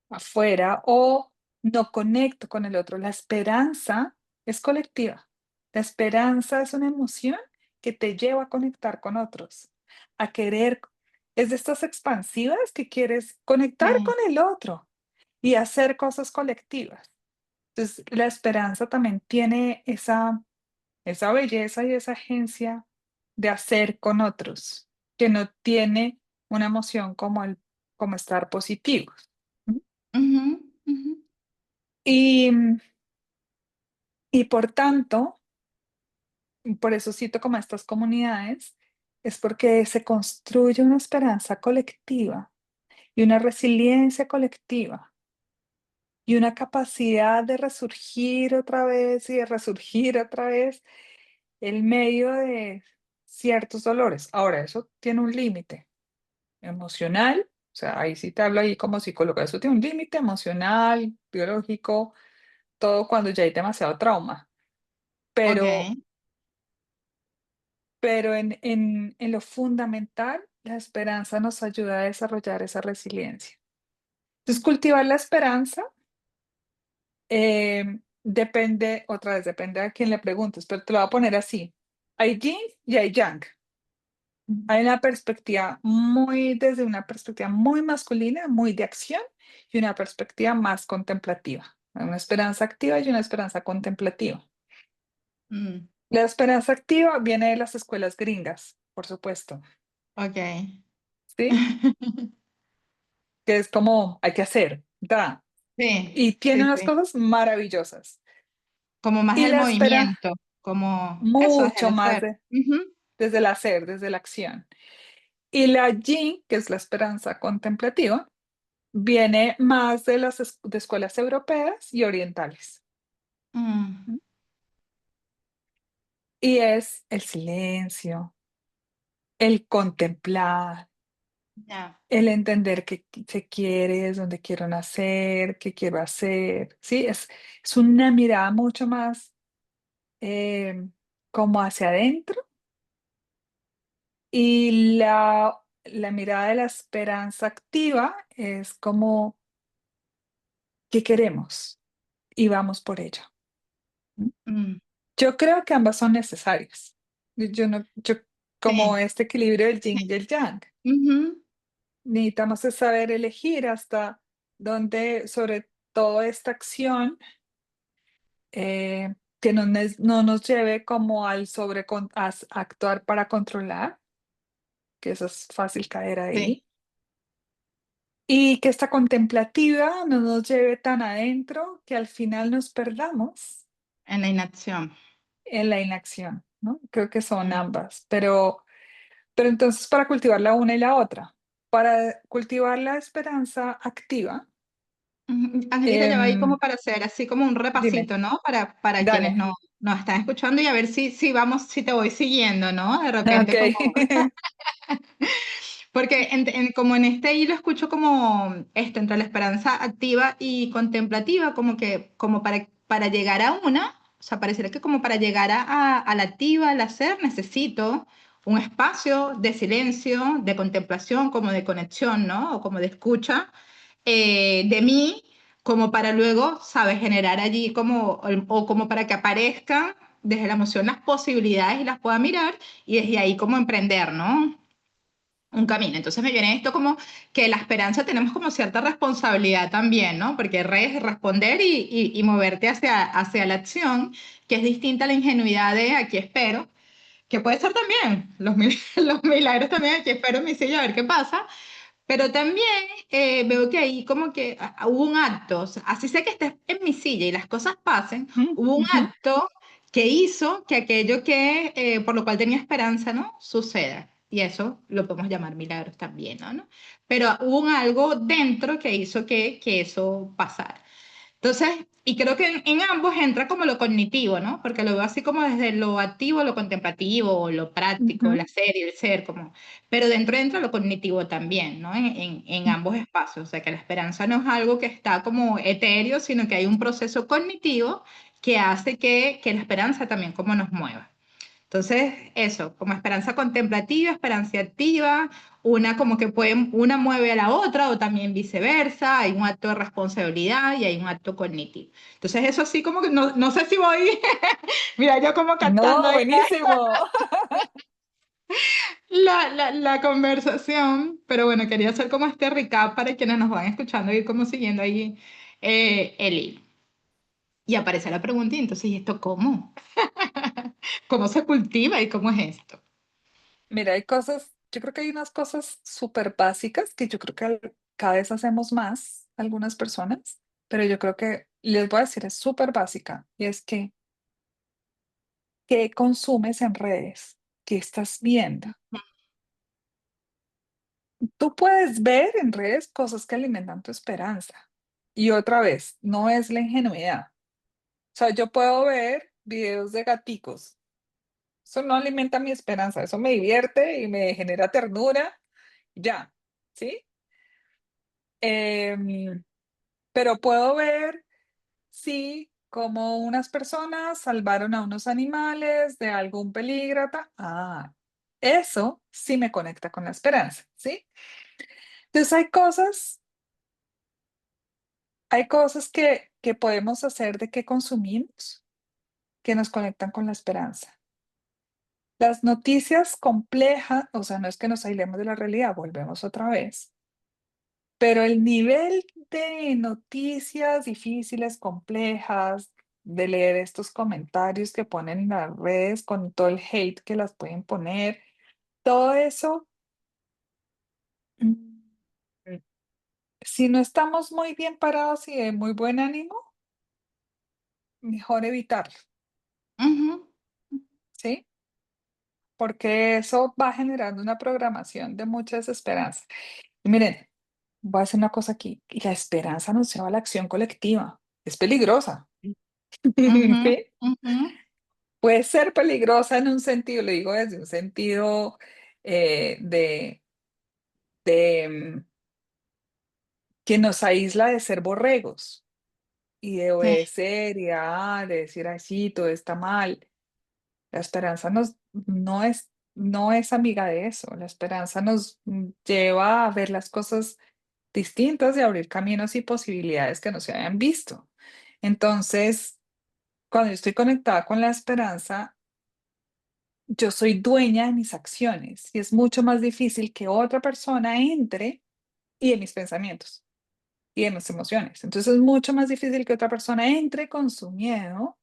afuera o no conecto con el otro. La esperanza es colectiva. La esperanza es una emoción que te lleva a conectar con otros, a querer, es de estas expansivas que quieres conectar con sí. el otro y hacer cosas colectivas. Entonces, la esperanza también tiene esa belleza y esa agencia de hacer con otros, que no tiene una emoción como estar positivos. ¿M? Ujú, ujú, Y, y por tanto, por eso cito como a estas comunidades, es porque se construye una esperanza colectiva y una resiliencia colectiva y una capacidad de resurgir otra vez y de resurgir otra vez en medio de ciertos dolores. Ahora, eso tiene un límite emocional, o sea, ahí sí te hablo ahí como psicóloga, eso tiene un límite emocional, biológico, todo cuando ya hay demasiado trauma, pero, okey. pero en lo fundamental, la esperanza nos ayuda a desarrollar esa resiliencia. Entonces, cultivar la esperanza depende, otra vez, depende a quién le preguntes, pero te lo voy a poner así. Hay yin y hay yang. Hay una perspectiva desde una perspectiva muy masculina, muy de acción, y una perspectiva más contemplativa. Una esperanza activa y una esperanza contemplativa. Mm. La esperanza activa viene de las escuelas gringas, por supuesto, Okey. ¿sí? Que es como hay que hacer, da, Sí, y tiene sí, unas sí. cosas maravillosas. Como más Y del la espera movimiento, como eso, desde el mucho más hacer. Ujú. desde el hacer, desde la acción. Y la yin, que es la esperanza contemplativa, viene más de las de escuelas europeas y orientales. Mm, ¿M? Y es el silencio, el contemplar, ya. el entender qué se quiere, es dónde quiero nacer, qué quiero hacer. Sí, es una mirada mucho más como hacia adentro. Y la mirada de la esperanza activa es como qué queremos y vamos por ello. ¿M? Mm, Yo creo que ambas son necesarias. Yo no, yo como sí, este equilibrio del sí. yin y el yang. Ujú. Necesitamos es saber elegir hasta dónde, sobre todo esta acción, que no nos lleve como al actuar para controlar, que eso es fácil caer Sí, ahí, y que esta contemplativa no nos lleve tan adentro que al final nos perdamos en la inacción. en la inacción, ¿no? Creo que son Mm. ambas, pero entonces para cultivar la una y la otra, para cultivar la esperanza activa, Ujú. Angélica, ya va ahí como em, para hacer así como un dime, repasito, ¿no? Para quienes dale. no nos están escuchando y a ver si vamos, si te voy siguiendo, ¿no? De repente como Okey. porque como en este hilo escucho como esto, entre la esperanza activa y contemplativa, como que como para llegar a una, o sea, pareciera que como para llegar a la activa, al hacer, necesito un espacio de silencio, de contemplación, como de conexión, ¿no? O como de escucha de mí, como para luego, ¿sabes? Generar allí o como para que aparezcan desde la emoción las posibilidades y las pueda mirar y desde ahí como emprender, ¿no? Un camino. Entonces me viene esto como que la esperanza tenemos como cierta responsabilidad también, ¿no? Porque es responder y moverte hacia la acción, que es distinta a la ingenuidad de aquí espero, que puede ser también los milagros también aquí espero en mi silla a ver qué pasa, pero también veo que ahí como que hubo un acto, o sea, así sé que estés en mi silla y las cosas pasen, Mm, hubo un ujú. acto que hizo que aquello que por lo cual tenía esperanza, ¿no? Suceda. Y eso lo podemos llamar milagros también, ¿no? Pero hubo un algo dentro que hizo que eso pasara. Entonces, y creo que en ambos entra como lo cognitivo, ¿no? Porque lo veo así como desde lo activo, lo contemplativo, o lo práctico, Ujú. la serie, el ser, como, pero dentro entra lo cognitivo también, ¿no? En ambos espacios, o sea, que la esperanza no es algo que está como etéreo, sino que hay un proceso cognitivo que hace que la esperanza también como nos mueva. Entonces, eso, como esperanza contemplativa, esperanza activa, una como que puede, una mueve a la otra o también viceversa, hay un acto de responsabilidad y hay un acto cognitivo. Entonces, eso sí como que no sé si voy, mira, yo como captando No, ahí buenísimo. la conversación, pero bueno, quería hacer como este recap para quienes nos van escuchando, ir como siguiendo ahí el hilo. Y aparece la pregunta, y entonces, ¿y esto cómo? ¿Cómo se cultiva y cómo es esto? Mira, hay cosas, yo creo que hay unas cosas súper básicas que yo creo que cada vez hacemos más algunas personas, pero yo creo que les voy a decir, es súper básica, y es que, ¿qué consumes en redes? ¿Qué estás viendo? Tú puedes ver en redes cosas que alimentan tu esperanza. Y otra vez, no es la ingenuidad. O sea, yo puedo ver videos de gaticos. Eso no alimenta mi esperanza, eso me divierte y me genera ternura, ya, ¿sí? Em, pero puedo ver, sí, como unas personas salvaron a unos animales de algún peligro. Eso sí me conecta con la esperanza, ¿sí? Entonces hay cosas que podemos hacer de que consumimos que nos conectan con la esperanza. Las noticias complejas, o sea, no es que nos aislemos de la realidad, volvemos otra vez, pero el nivel de noticias difíciles, complejas, de leer estos comentarios que ponen en las redes con todo el hate que las pueden poner, todo eso, mm, si no estamos muy bien parados y de muy buen ánimo, mejor evitarlo, Ujú. ¿sí? Porque eso va generando una programación de mucha desesperanza. Y miren, voy a hacer una cosa aquí, y la esperanza nos lleva a la acción colectiva, es peligrosa, Ujú, ¿sí? ujú. Puede ser peligrosa en un sentido, lo digo desde un sentido de, de que nos aísla de ser borregos y de Sí, obedecer y de decir, ay, sí, todo está mal. La esperanza no es amiga de eso. La esperanza nos lleva a ver las cosas distintas y a abrir caminos y posibilidades que no se habían visto. Entonces, cuando yo estoy conectada con la esperanza, yo soy dueña de mis acciones y es mucho más difícil que otra persona entre y de mis pensamientos y de mis emociones. Entonces es mucho más difícil que otra persona entre con su miedo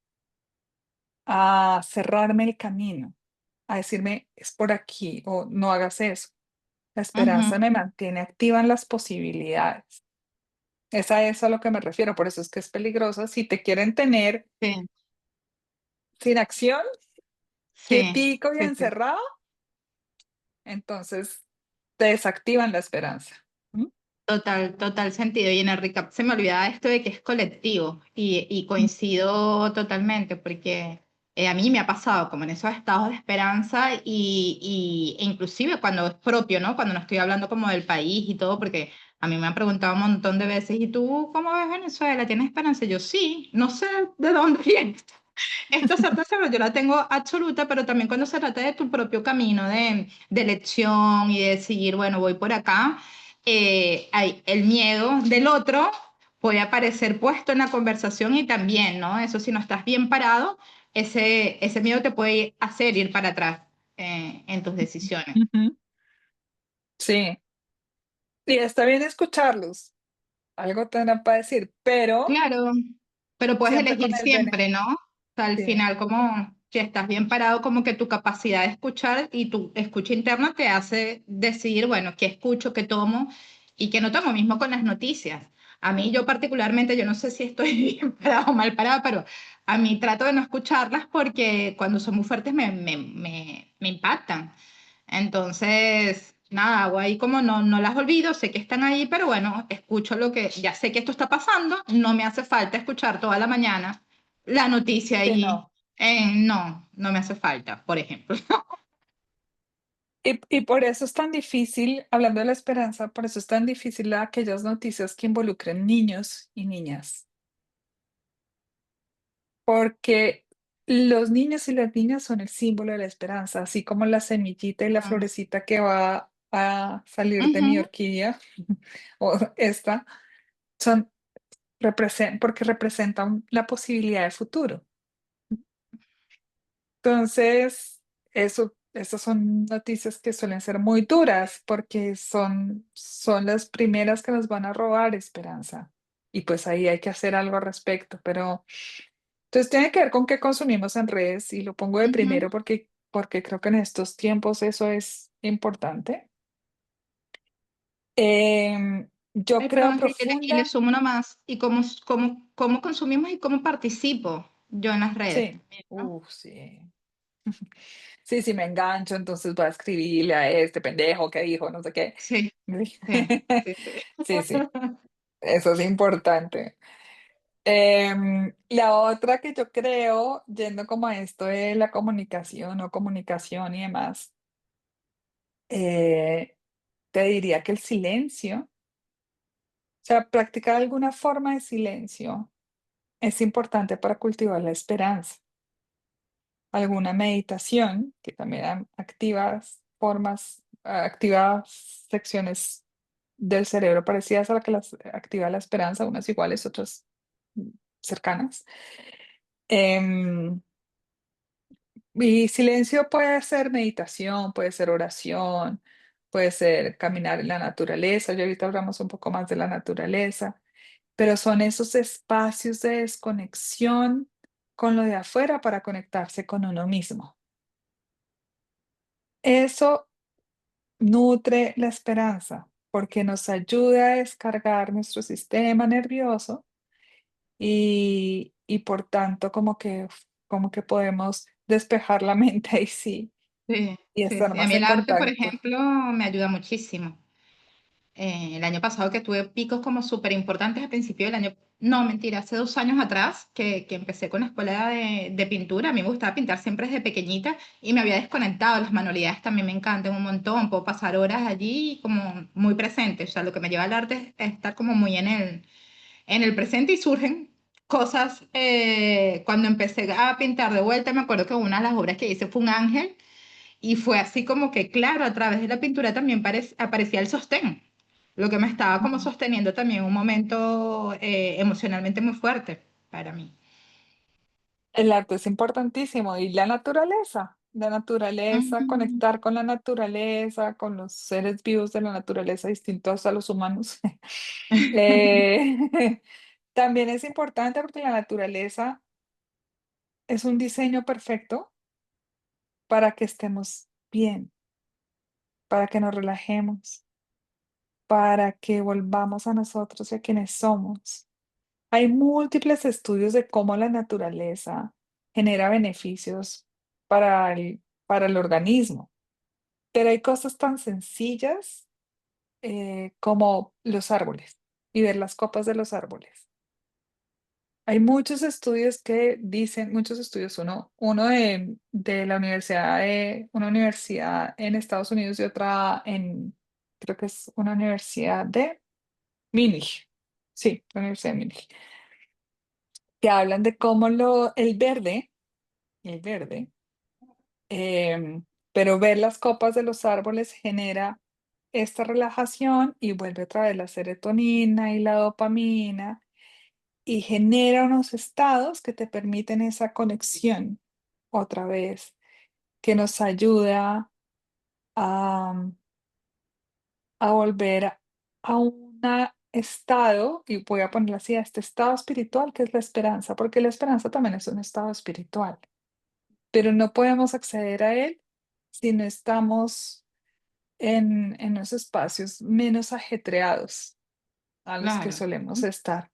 a cerrarme el camino, a decirme es por aquí o no hagas eso. La ujú, esperanza me mantiene activa en las posibilidades. Es a lo que me refiero, por eso es que es peligroso. Si te quieren tener sí, sin acción, sí, quietico y sí, sí. encerrado, entonces te desactivan la esperanza. ¿Mm? Total, total sentido. Y en el recap se me olvidaba esto de que es colectivo y Mm, coincido totalmente porque a mí me ha pasado como en esos estados de esperanza e inclusive cuando es propio, ¿no? Cuando no estoy hablando como del país y todo, porque a mí me han preguntado un montón de veces, ¿y tú cómo ves Venezuela? ¿Tienes esperanza? Y yo sí, no sé de dónde viene. Esta certeza yo la tengo absoluta, pero también cuando se trata de tu propio camino de elección y de decidir, bueno, voy por acá, el miedo del otro puede aparecer puesto en la conversación y también, ¿no? Eso si no estás bien parado, ese miedo te puede hacer ir para atrás en tus decisiones. ujú. Sí, y está bien escucharlos, algo tendrán para decir, pero Claro, pero puedes siempre con elegir el beneficio. siempre, ¿no? O sea, al final, como si estás bien parado, como que tu capacidad de escuchar y tu escucha interna te hace decidir, bueno, qué escucho, qué tomo y qué no tomo, mismo con las noticias. A mí, yo particularmente, yo no sé si estoy bien parada o mal parada, pero a mí trato de no escucharlas porque cuando son muy fuertes me impactan. Entonces, nada, hago ahí como no las olvido, sé que están ahí, pero bueno, escucho lo que, ya sé que esto está pasando, no me hace falta escuchar toda la mañana la noticia Sí, ahí. no. No me hace falta, por ejemplo. Y por eso es tan difícil, hablando de la esperanza, por eso es tan difícil aquellas noticias que involucren niños y niñas, porque los niños y las niñas son el símbolo de la esperanza, así como la semillita y la Mm. florecita que va a salir de mi Ujú, orquídea, o esta, son, porque representan la posibilidad de futuro. Entonces, esas son noticias que suelen ser muy duras porque son las primeras que nos van a robar esperanza. Y pues ahí hay que hacer algo al respecto. Pero entonces tiene que ver con qué consumimos en redes y lo pongo de ujú. primero porque creo que en estos tiempos eso es importante. Yo Ay, creo perdón, Enrique, y le profunda, sumo una más. ¿Y cómo consumimos y cómo participo yo en las redes sí, también, ¿no? sí. Sí, sí, me engancho, entonces voy a escribirle a este pendejo que dijo, no sé qué. Sí, sí, sí, sí. Sí, sí, eso es importante. La otra que yo creo, yendo como a esto de la comunicación o comunicación y demás, eh, te diría que el silencio, o sea, practicar alguna forma de silencio es importante para cultivar la esperanza. Alguna meditación, que también activa secciones del cerebro parecidas a la que las activa la esperanza, unas iguales, otras mm, cercanas. Em, y silencio puede ser meditación, puede ser oración, puede ser caminar en la naturaleza. Ya ahorita hablamos un poco más de la naturaleza, pero son esos espacios de desconexión con lo de afuera para conectarse con uno mismo. Eso nutre la esperanza porque nos ayuda a descargar nuestro sistema nervioso y por tanto como que podemos despejar la mente ahí sí Sí, y sí, estar sí. A más mí el en arte, por contacto. ejemplo, me ayuda muchísimo. El año pasado que tuve picos como súper importantes al principio del año, no, mentira, hace 2 años atrás que empecé con la escuela de pintura, a mí me gustaba pintar siempre desde pequeñita y me había desconectado, las manualidades también me encantan un montón, puedo pasar horas allí como muy presente, o sea, lo que me lleva al arte es estar como muy en el presente y surgen cosas, cuando empecé a pintar de vuelta, me acuerdo que una de las obras que hice fue un ángel y fue así como que, claro, a través de la pintura también aparecía el sostén, lo que me estaba como Mm. sosteniendo también un momento emocionalmente muy fuerte para mí. El arte es importantísimo y la naturaleza, Ujú. conectar con la naturaleza, con los seres vivos de la naturaleza distintos a los humanos. Eh, también es importante porque la naturaleza es un diseño perfecto para que estemos bien, para que nos relajemos, para que volvamos a nosotros y a quienes somos. Hay múltiples estudios de cómo la naturaleza genera beneficios para el organismo, pero hay cosas tan sencillas como los árboles y ver las copas de los árboles. Hay muchos estudios que dicen, muchos estudios, uno de la universidad una universidad en Estados Unidos y otra creo que es una universidad de Múnich, sí, la Universidad de Múnich, que hablan de cómo el verde, pero ver las copas de los árboles genera esta relajación y vuelve otra vez la serotonina y la dopamina y genera unos estados que te permiten esa conexión otra vez, que nos ayuda a, a volver a un estado, y voy a ponerlo así, a este estado espiritual que es la esperanza, porque la esperanza también es un estado espiritual, pero no podemos acceder a él si no estamos en los espacios menos ajetreados a los que Claro. solemos estar.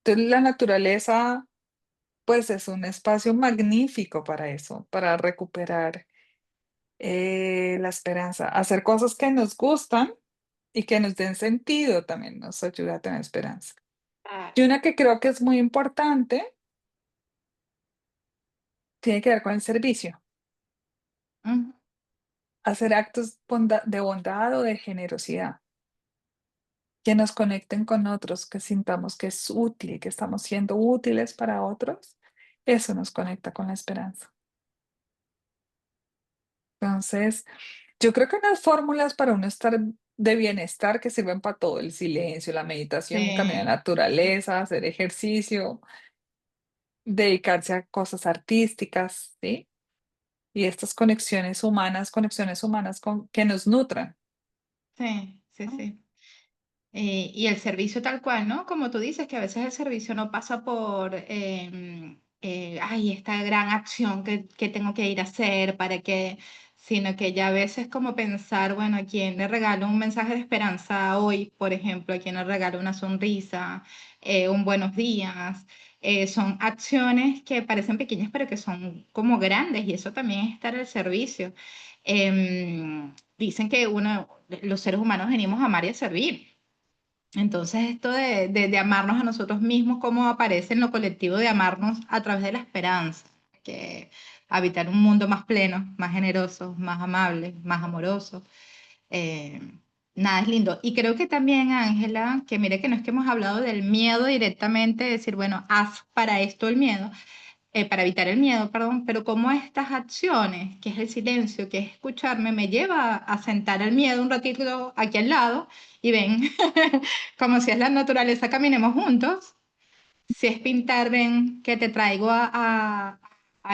Entonces, la naturaleza, pues, es un espacio magnífico para eso, para recuperar la esperanza. Hacer cosas que nos gustan y que nos den sentido también nos ayuda a tener esperanza. Claro. Y una que creo que es muy importante tiene que ver con el servicio. Ujú. Hacer actos de bondad o de generosidad que nos conecten con otros, que sintamos que es útil, que estamos siendo útiles para otros. Eso nos conecta con la esperanza. Entonces, yo creo que unas fórmulas para uno estar de bienestar que sirven para todo, el silencio, la meditación, caminar en Sí, la naturaleza, hacer ejercicio, dedicarse a cosas artísticas, ¿sí? Y estas conexiones humanas que nos nutran. sí, sí, ¿No? sí. Y el servicio tal cual, ¿no? Como tú dices, que a veces el servicio no pasa por, ay, esta gran acción que tengo que ir a hacer para que, sino que ya a veces como pensar, bueno, ¿a quién le regalo un mensaje de esperanza hoy, por ejemplo? ¿A quién le regalo una sonrisa, un buenos días? Son acciones que parecen pequeñas, pero que son como grandes y eso también es estar al servicio. Dicen que los seres humanos venimos a amar y a servir. Entonces, esto de amarnos a nosotros mismos, cómo aparece en lo colectivo de amarnos a través de la esperanza, que habitar un mundo más pleno, más generoso, más amable, más amoroso. eh, Nada es lindo. Y creo que también, Ángela, que mire que no es que hemos hablado del miedo directamente, decir, bueno, haz para esto el miedo, para evitar el miedo, perdón, pero cómo estas acciones, que es el silencio, que es escucharme, me lleva a sentar el miedo un ratito aquí al lado y ven, como si es la naturaleza, caminemos juntos. Si es pintar, ven que te traigo a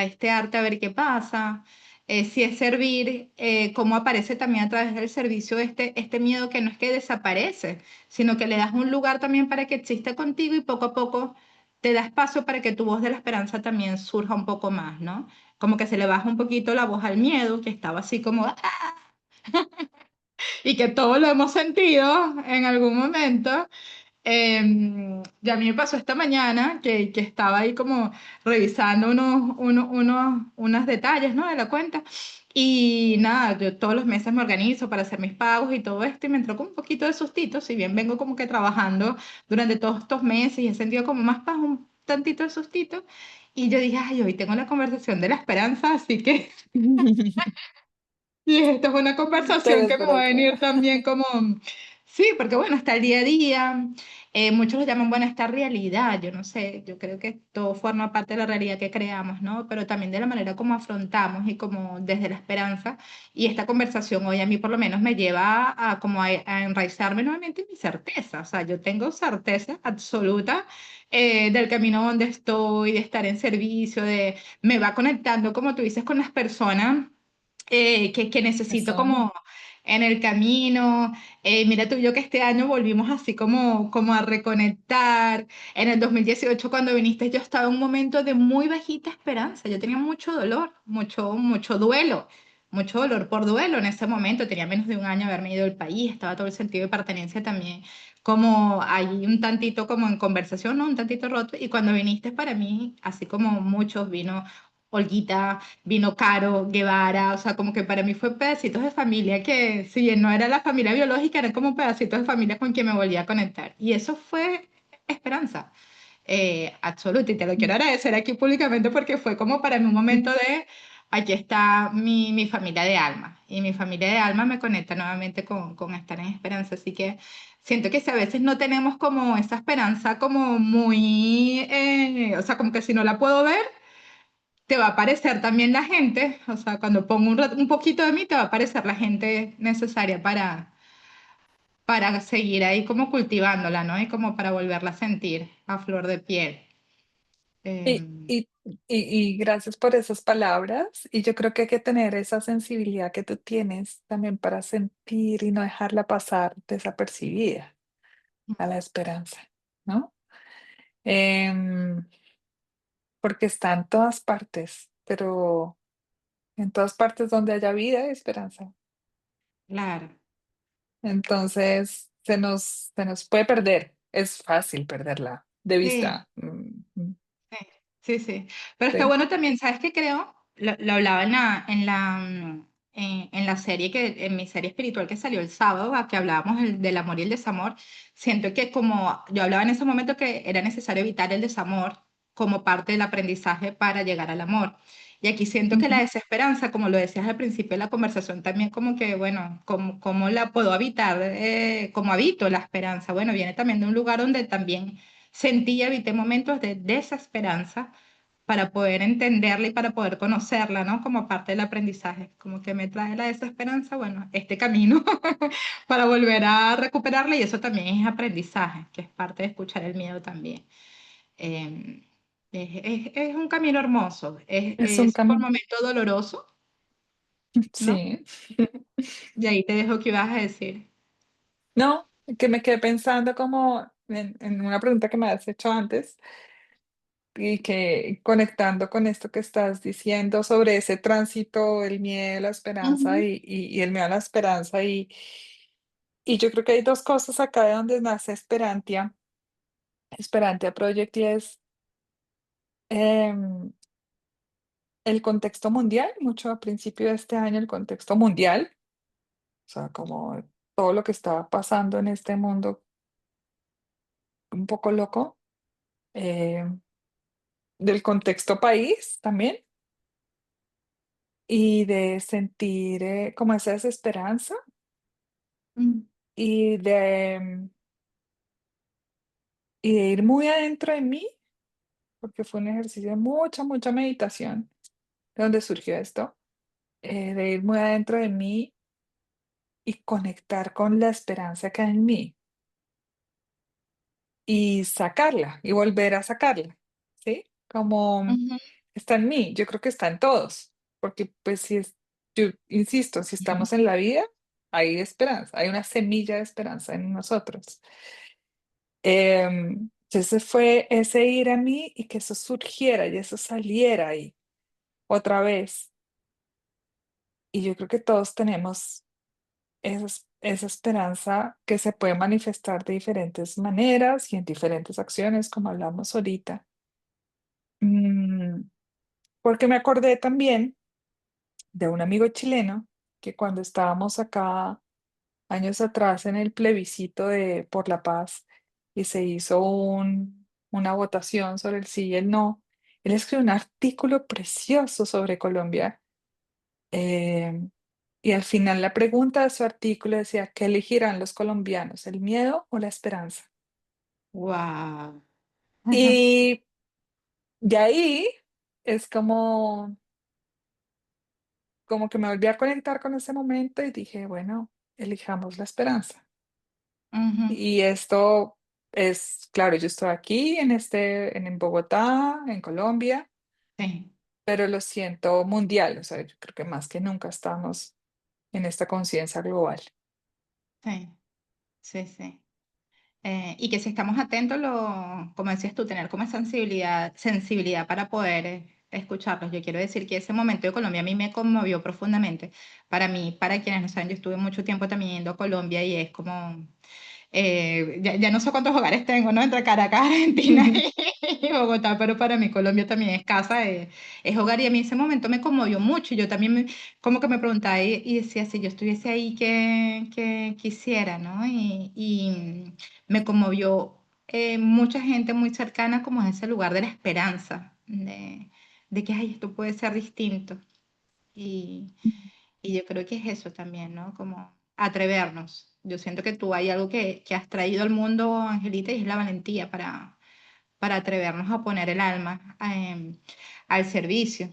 este arte a ver qué pasa. Si es servir, cómo aparece también a través del servicio este miedo que no es que desaparece, sino que le das un lugar también para que exista contigo y poco a poco te da espacio para que tu voz de la esperanza también surja un poco más, ¿no? Como que se le baja un poquito la voz al miedo, que estaba así como, "Ah", y que todos lo hemos sentido en algún momento. Ya a mí me pasó esta mañana que estaba ahí como revisando unos detalles, ¿no? De la cuenta. Y nada, yo todos los meses me organizo para hacer mis pagos y todo esto y me entró como un poquito de sustito, si bien vengo como que trabajando durante todos estos meses y he sentido como más paz, un tantito de sustito. Y yo dije, ay, hoy tengo la conversación de la esperanza, así que y esta es una Pero conversación que me va a esperanza. venir también como, sí, porque bueno, está el día a día, muchos lo llaman, bueno, esta realidad, yo no sé, yo creo que todo forma parte de la realidad que creamos, ¿no? Pero también de la manera como afrontamos y como desde la esperanza, y esta conversación hoy a mí por lo menos me lleva a como a enraizarme nuevamente en mi certeza, o sea, yo tengo certeza absoluta del camino donde estoy, de estar en servicio, de me va conectando, como tú dices, con las personas que necesito Eso. como en el camino. Mira tú y yo que este año volvimos así como a reconectar. En el 2018 cuando viniste yo estaba en un momento de muy bajita esperanza. Yo tenía mucho dolor, mucho duelo. Mucho dolor por duelo en ese momento, tenía menos de un año de haberme ido del país, estaba todo el sentido de pertenencia también como ahí un tantito como en conversación, ¿no? Un tantito roto, y cuando viniste para mí, así como muchos, vino Olguita, vino Caro, Guevara, o sea, como que para mí fue pedacitos de familia que, si bien no era la familia biológica, eran como pedacitos de familia con quien me volvía a conectar. Y eso fue esperanza absoluta. Y te lo quiero agradecer aquí públicamente porque fue como para mí un momento de, aquí está mi familia de alma. Y mi familia de alma me conecta nuevamente con estar en esperanza. Así que siento que si a veces no tenemos como esa esperanza como muy, o sea, como que si no la puedo ver te va a aparecer también la gente, o sea, cuando pongo un poquito de mí, te va a aparecer la gente necesaria para seguir ahí como cultivándola, ¿no? Y como para volverla a sentir a flor de piel. Y, Em, y, y gracias por esas palabras. Y yo creo que hay que tener esa sensibilidad que tú tienes también para sentir y no dejarla pasar desapercibida a la esperanza, ¿no? Em, Porque está en todas partes, pero en todas partes donde haya vida hay esperanza. claro, Entonces se nos puede perder. Es fácil perderla de sí. vista. Sí, sí, sí. Pero está Sí. bueno también, ¿sabes qué creo? Lo hablaba en la serie, en mi serie espiritual que salió el sábado, a que hablábamos del amor y el desamor. Siento que como yo hablaba en ese momento que era necesario evitar el desamor como parte del aprendizaje para llegar al amor. Y aquí siento que la Ujú. desesperanza, como lo decías al principio de la conversación, también como que, bueno, ¿cómo la puedo habitar? ¿Cómo habito la esperanza? Bueno, viene también de un lugar donde también sentí y evité momentos de desesperanza para poder entenderla y para poder conocerla, ¿no? Como parte del aprendizaje, como que me trae la desesperanza, bueno, este camino para volver a recuperarla y eso también es aprendizaje, que es parte de escuchar el miedo también. Eh, es un camino hermoso, Es un es por camino. momentos doloroso, ¿no? Sí. Y ahí te dejo que ibas a decir. No, que me quedé pensando como en una pregunta que me has hecho antes y que conectando con esto que estás diciendo sobre ese tránsito, el miedo, la esperanza Ujú, y el miedo a la esperanza. Y yo creo que hay dos cosas acá de donde nace Esperantia, Esperantia Project y es em, el contexto mundial, mucho a principio de este año el contexto mundial, o sea, como todo lo que estaba pasando en este mundo un poco loco, em, del contexto país también y de sentir como esa desesperanza mm, y de ir muy adentro de mí, porque fue un ejercicio de mucha, mucha meditación, de donde surgió esto, de ir muy adentro de mí y conectar con la esperanza que hay en mí y sacarla y volver a sacarla, ¿sí? Como ujú, está en mí, yo creo que está en todos, porque pues si es, yo insisto, si estamos en la vida, hay esperanza, hay una semilla de esperanza en nosotros. Entonces fue ese ir a mí y que eso surgiera y eso saliera ahí otra vez. Y yo creo que todos tenemos esa esperanza que se puede manifestar de diferentes maneras y en diferentes acciones, como hablamos ahorita. Mm, Porque me acordé también de un amigo chileno que cuando estábamos acá años atrás en el plebiscito de por la paz y se hizo una votación sobre el sí y el no, él escribió un artículo precioso sobre Colombia. eh, y al final la pregunta de su artículo decía, ¿qué elegirán los colombianos, el miedo o la esperanza? Wow. Y de ahí es como que me volví a conectar con ese momento y dije, bueno, elijamos la esperanza. Y esto es, claro, yo estoy aquí en Bogotá, en Colombia, Sí, pero lo siento mundial, o sea, yo creo que más que nunca estamos en esta conciencia global. sí, sí, sí. Y que si estamos atentos, como decías tú, tener como sensibilidad para poder escucharlos. Yo quiero decir que ese momento de Colombia a mí me conmovió profundamente. Para mí, para quienes no saben, yo estuve mucho tiempo también yendo a Colombia y es como ya no sé cuántos hogares tengo, ¿no? Entre Caracas, Argentina y Bogotá, pero para mí Colombia también es casa, es hogar y a mí ese momento me conmovió mucho. Yo también como que me preguntaba y decía, si yo estuviese ahí, ¿qué quisiera, ¿no? Y me conmovió mucha gente muy cercana como a ese lugar de la esperanza, de que, ay, esto puede ser distinto. Y, y yo creo que es eso también, ¿no? Como atrevernos. Yo siento que tú hay algo que has traído al mundo, Angelita, y es la valentía para atrevernos a poner el alma al servicio.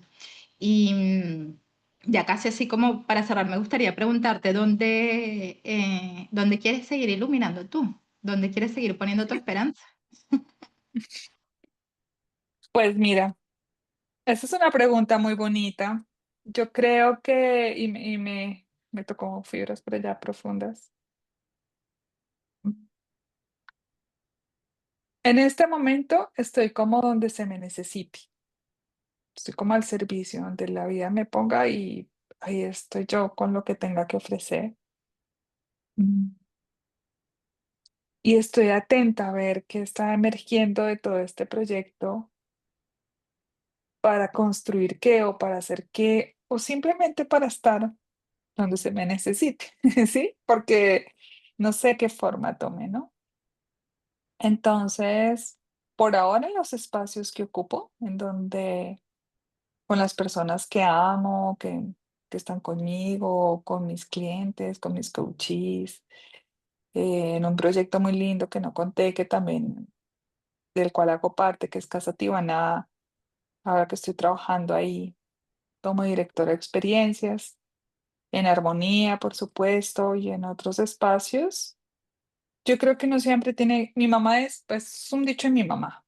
Y ya casi así como para cerrar, me gustaría preguntarte dónde quieres seguir iluminando tú, dónde quieres seguir poniendo tu esperanza. Pues mira, esa es una pregunta muy bonita. Yo creo que, me tocó fibras por allá profundas. En este momento estoy como donde se me necesite. Estoy como al servicio, donde la vida me ponga y ahí estoy yo con lo que tenga que ofrecer. Mm. Y estoy atenta a ver qué está emergiendo de todo este proyecto para construir qué o para hacer qué o simplemente para estar donde se me necesite, ¿sí? Porque no sé qué forma tome, ¿no? Entonces, por ahora en los espacios que ocupo, en donde con las personas que amo, que están conmigo, con mis clientes, con mis coaches, en un proyecto muy lindo que no conté, que también, del cual hago parte, que es Casa Tibana, ahora que estoy trabajando ahí como directora de experiencias, en armonía, por supuesto, y en otros espacios. Yo creo que no siempre tiene, mi mamá pues es un dicho de mi mamá,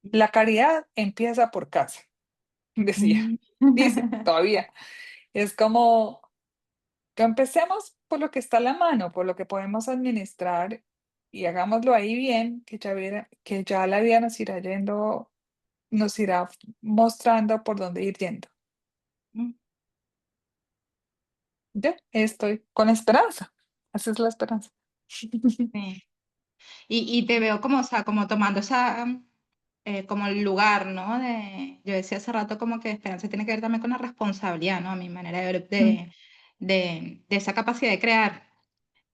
la caridad empieza por casa, decía, Mm. dice, todavía. Es como que empecemos por lo que está a la mano, por lo que podemos administrar y hagámoslo ahí bien, que ya la vida nos irá yendo, nos irá mostrando por dónde ir yendo. Ya, estoy con esperanza. Esa es la esperanza. Sí. Y te veo como, o sea, como tomando como el lugar, ¿no? Yo decía hace rato como que esperanza tiene que ver también con la responsabilidad, ¿no? A mi manera de ver Mm, de esa capacidad de crear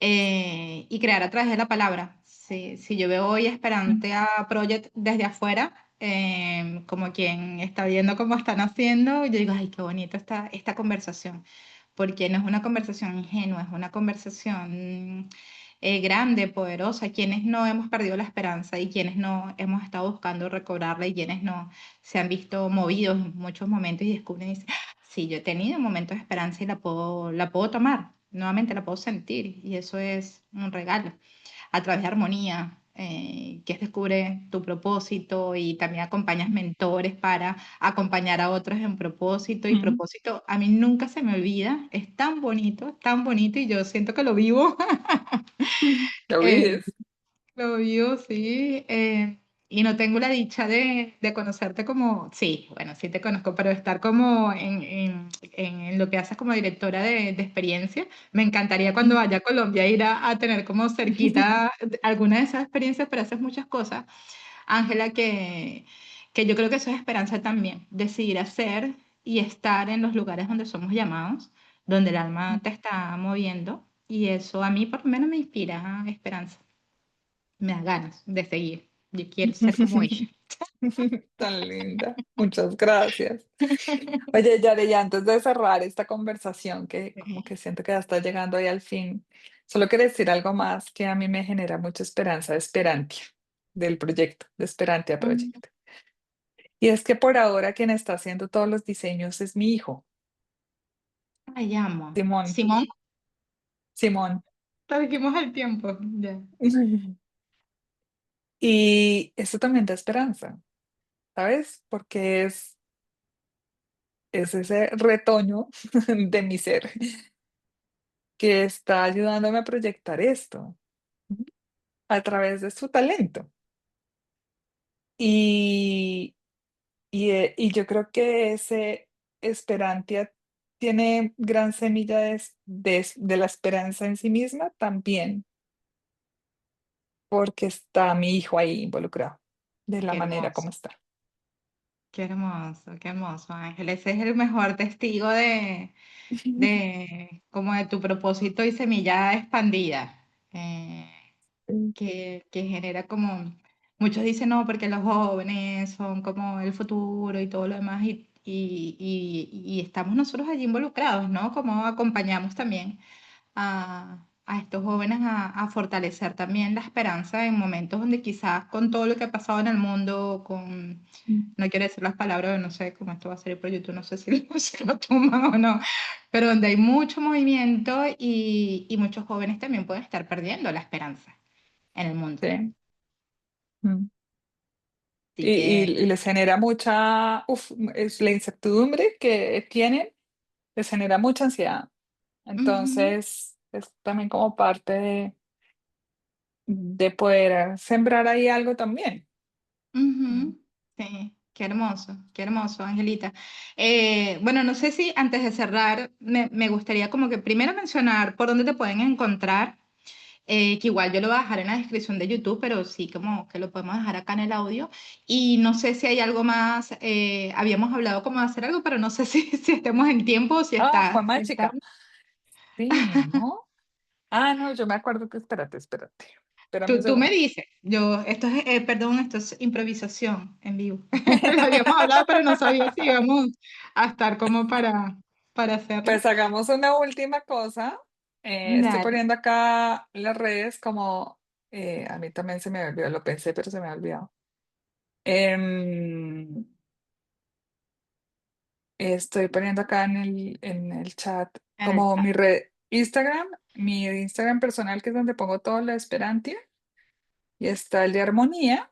y crear a través de la palabra. Si yo veo hoy mm, Esperante a Project desde afuera, como quien está viendo cómo están haciendo, yo digo, ay, qué bonita esta conversación, porque no es una conversación ingenua, es una conversación grande, poderosa, quienes no hemos perdido la esperanza y quienes no hemos estado buscando recobrarla y quienes no se han visto movidos en muchos momentos y descubren y dicen, sí, yo he tenido momentos de esperanza y la puedo tomar, nuevamente la puedo sentir y eso es un regalo a través de armonía, que es descubre tu propósito y también acompañas mentores para acompañar a otros en propósito y mm. propósito a mí nunca se me olvida, es tan bonito y yo siento que lo vivo. ¿Lo Eh, vives? lo vivo, sí. y no tengo la dicha de conocerte como, sí, bueno, sí te conozco, pero estar como en lo que haces como directora de experiencia. Me encantaría cuando vaya a Colombia ir a tener como cerquita alguna de esas experiencias, pero haces muchas cosas, Ángela, que yo creo que eso es esperanza también, decidir hacer y estar en los lugares donde somos llamados, donde el alma te está moviendo, y eso a mí por lo menos me inspira esperanza, me da ganas de seguir. Yo quiero ser como ella. Tan linda. Muchas gracias. Oye, Yare, ya antes de cerrar esta conversación, que como que siento que ya está llegando ahí al fin, solo quiero decir algo más que a mí me genera mucha esperanza de Esperantia, del proyecto, de Esperantia Mm, Project. Y es que por ahora quien está haciendo todos los diseños es mi hijo, Ay, amo. Simón. Simón, Simón. te dijimos el tiempo. Ya. Y eso también da esperanza, ¿sabes? Porque es ese retoño de mi ser que está ayudándome a proyectar esto a través de su talento. Y, y yo creo que ese Esperantia tiene gran semilla de la esperanza en sí misma también, porque está mi hijo ahí involucrado, de la Qué manera como hermoso, está. qué hermoso, Ángel. Ese es el mejor testigo de como de tu propósito y semilla expandida. Que genera como, muchos dicen no, porque los jóvenes son como el futuro y todo lo demás, y estamos nosotros allí involucrados, ¿no? Como acompañamos también a estos jóvenes a fortalecer también la esperanza en momentos donde quizás con todo lo que ha pasado en el mundo, con, no quiero decir las palabras, no sé cómo esto va a salir por YouTube, no sé si si lo toman o no, pero donde hay mucho movimiento y muchos jóvenes también pueden estar perdiendo la esperanza en el mundo. Sí. Mm. Así que, Y les genera mucha, es la incertidumbre que tienen, les genera mucha ansiedad. ujú, Entonces, es también como parte de poder sembrar ahí algo también. Mm. ujú, sí, qué hermoso, Angelita. Bueno, no sé si antes de cerrar, me gustaría como que primero mencionar por dónde te pueden encontrar, que igual yo lo voy a dejar en la descripción de YouTube, pero sí como que lo podemos dejar acá en el audio. Y no sé si hay algo más, habíamos hablado como de hacer algo, pero no sé si estemos en tiempo o si Ah, está. Juan chica. Sí, ¿no? Ah, no, yo me acuerdo que, espérate. Espérame un Tú me segundo. dices, esto es, perdón, esto es improvisación en vivo. Lo habíamos hablado, pero no sabía si íbamos a estar como para hacerlo. Pues hagamos una última cosa. Estoy Dale, poniendo acá las redes como, a mí también se me olvidó, lo pensé, pero se me ha olvidado. Em, Estoy poniendo acá en el chat en el como chat. mi red Instagram, mi Instagram personal, que es donde pongo todo lo de Esperantia, y está el de Armonía.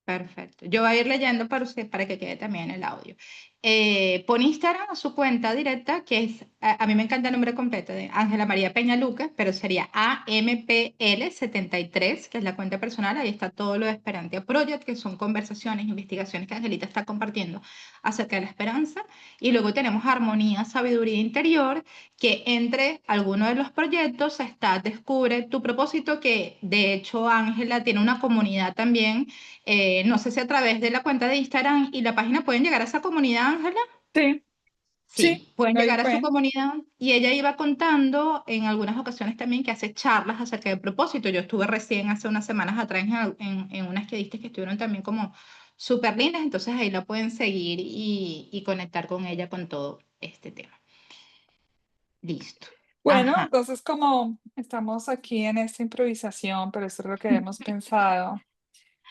Perfecto. Yo voy a ir leyendo para usted para que quede también el audio. Por Instagram a su cuenta directa, que es, a mí me encanta el nombre completo de Ángela María Peña Lucas, pero sería AMPL73, que es la cuenta personal. Ahí está todo lo de Esperantia Project, que son conversaciones, investigaciones que Angelita está compartiendo acerca de la esperanza. Y luego tenemos Armonía, Sabiduría Interior, que entre algunos de los proyectos está Descubre tu propósito, que de hecho Ángela tiene una comunidad también, no sé si a través de la cuenta de Instagram y la página pueden llegar a esa comunidad, Ángela. Sí, sí, Sí, pueden ahí llegar a su pueden. comunidad y ella iba contando en algunas ocasiones también que hace charlas acerca del propósito. Yo estuve recién hace unas semanas atrás en unas que diste que estuvieron también como súper lindas, entonces ahí la pueden seguir y conectar con ella con todo este tema. Listo. Bueno, Ajá. entonces como estamos aquí en esta improvisación, pero eso es lo que hemos pensado,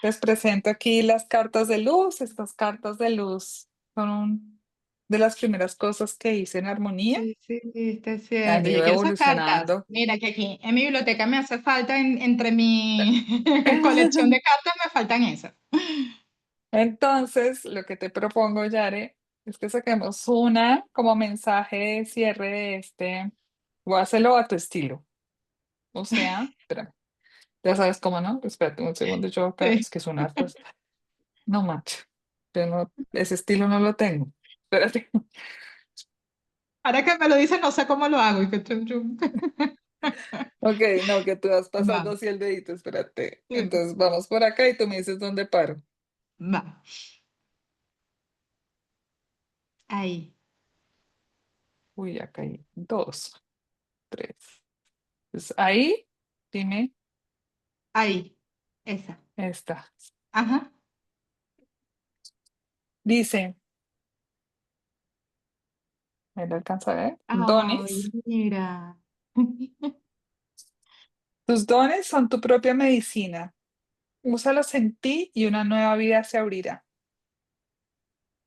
les presento aquí las cartas de luz. Estas cartas de luz son de las primeras cosas que hice en Armonía. Sí, sí, está Han cierto. Yo ido quiero esas cartas. evolucionando. Mira que aquí en mi biblioteca me hace falta, entre mi colección de cartas me faltan esas. Entonces, lo que te propongo, Yare, es que saquemos una como mensaje de cierre de este. Voy a hacerlo a tu estilo. O sea, espérame. Ya sabes cómo, ¿no? Espérate un segundo, yo acá, Sí. es que son hartas. No, macho, yo no, ese estilo no lo tengo. Espérate. Ahora que me lo dices, no sé cómo lo hago. Y que chum, chum. Ok, no, que tú vas pasando Va, así el dedito, espérate. sí, Entonces vamos por acá y tú me dices dónde paro. va. Ahí, Uy, acá hay dos, tres. Pues ahí, dime, ahí. Esa. esta. Ajá. Dice, ¿me lo alcanza a ver? Ay, Dones. mira. Tus dones son tu propia medicina. Úsalos en ti y una nueva vida se abrirá.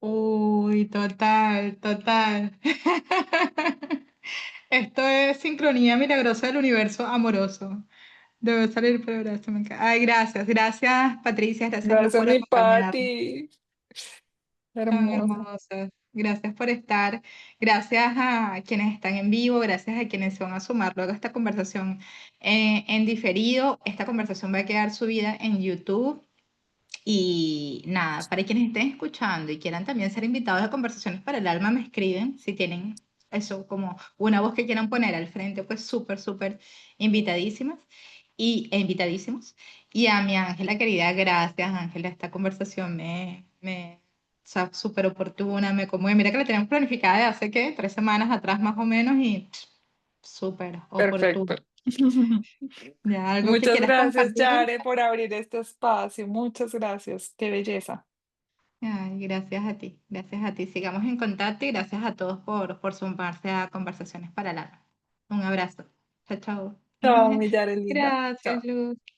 Uy, total, total. Esto es sincronía milagrosa del universo amoroso. Debe salir por el brazo, me encanta. Ay, gracias, gracias Patricia, gracias Luz Gracias, por mi acompañarme. Patti. Tan Hermosa. hermosas. Gracias por estar. Gracias a quienes están en vivo, gracias a quienes se van a sumar luego a esta conversación en diferido. Esta conversación va a quedar subida en YouTube. Y nada, para quienes estén escuchando y quieran también ser invitados a Conversaciones para el Alma, me escriben si tienen eso como una voz que quieran poner al frente, pues súper, súper invitadísimas e invitadísimos. Y a mi Ángela querida, gracias Ángela, esta conversación o sea, súper oportuna, me conmueve. Mira que la tenemos planificada de hace, ¿qué? 3 semanas atrás más o menos y súper Perfecto. oportuna. Ya, algo que Muchas quieras gracias, compartir. Yare, por abrir este espacio. Muchas gracias. Qué belleza. Ay, gracias a ti, gracias a ti. Sigamos en contacto y gracias a todos por sumarse a Conversaciones para el Alma. Un abrazo. Chao, chao. Chao, mi Yare linda. Gracias, Chao. Luz.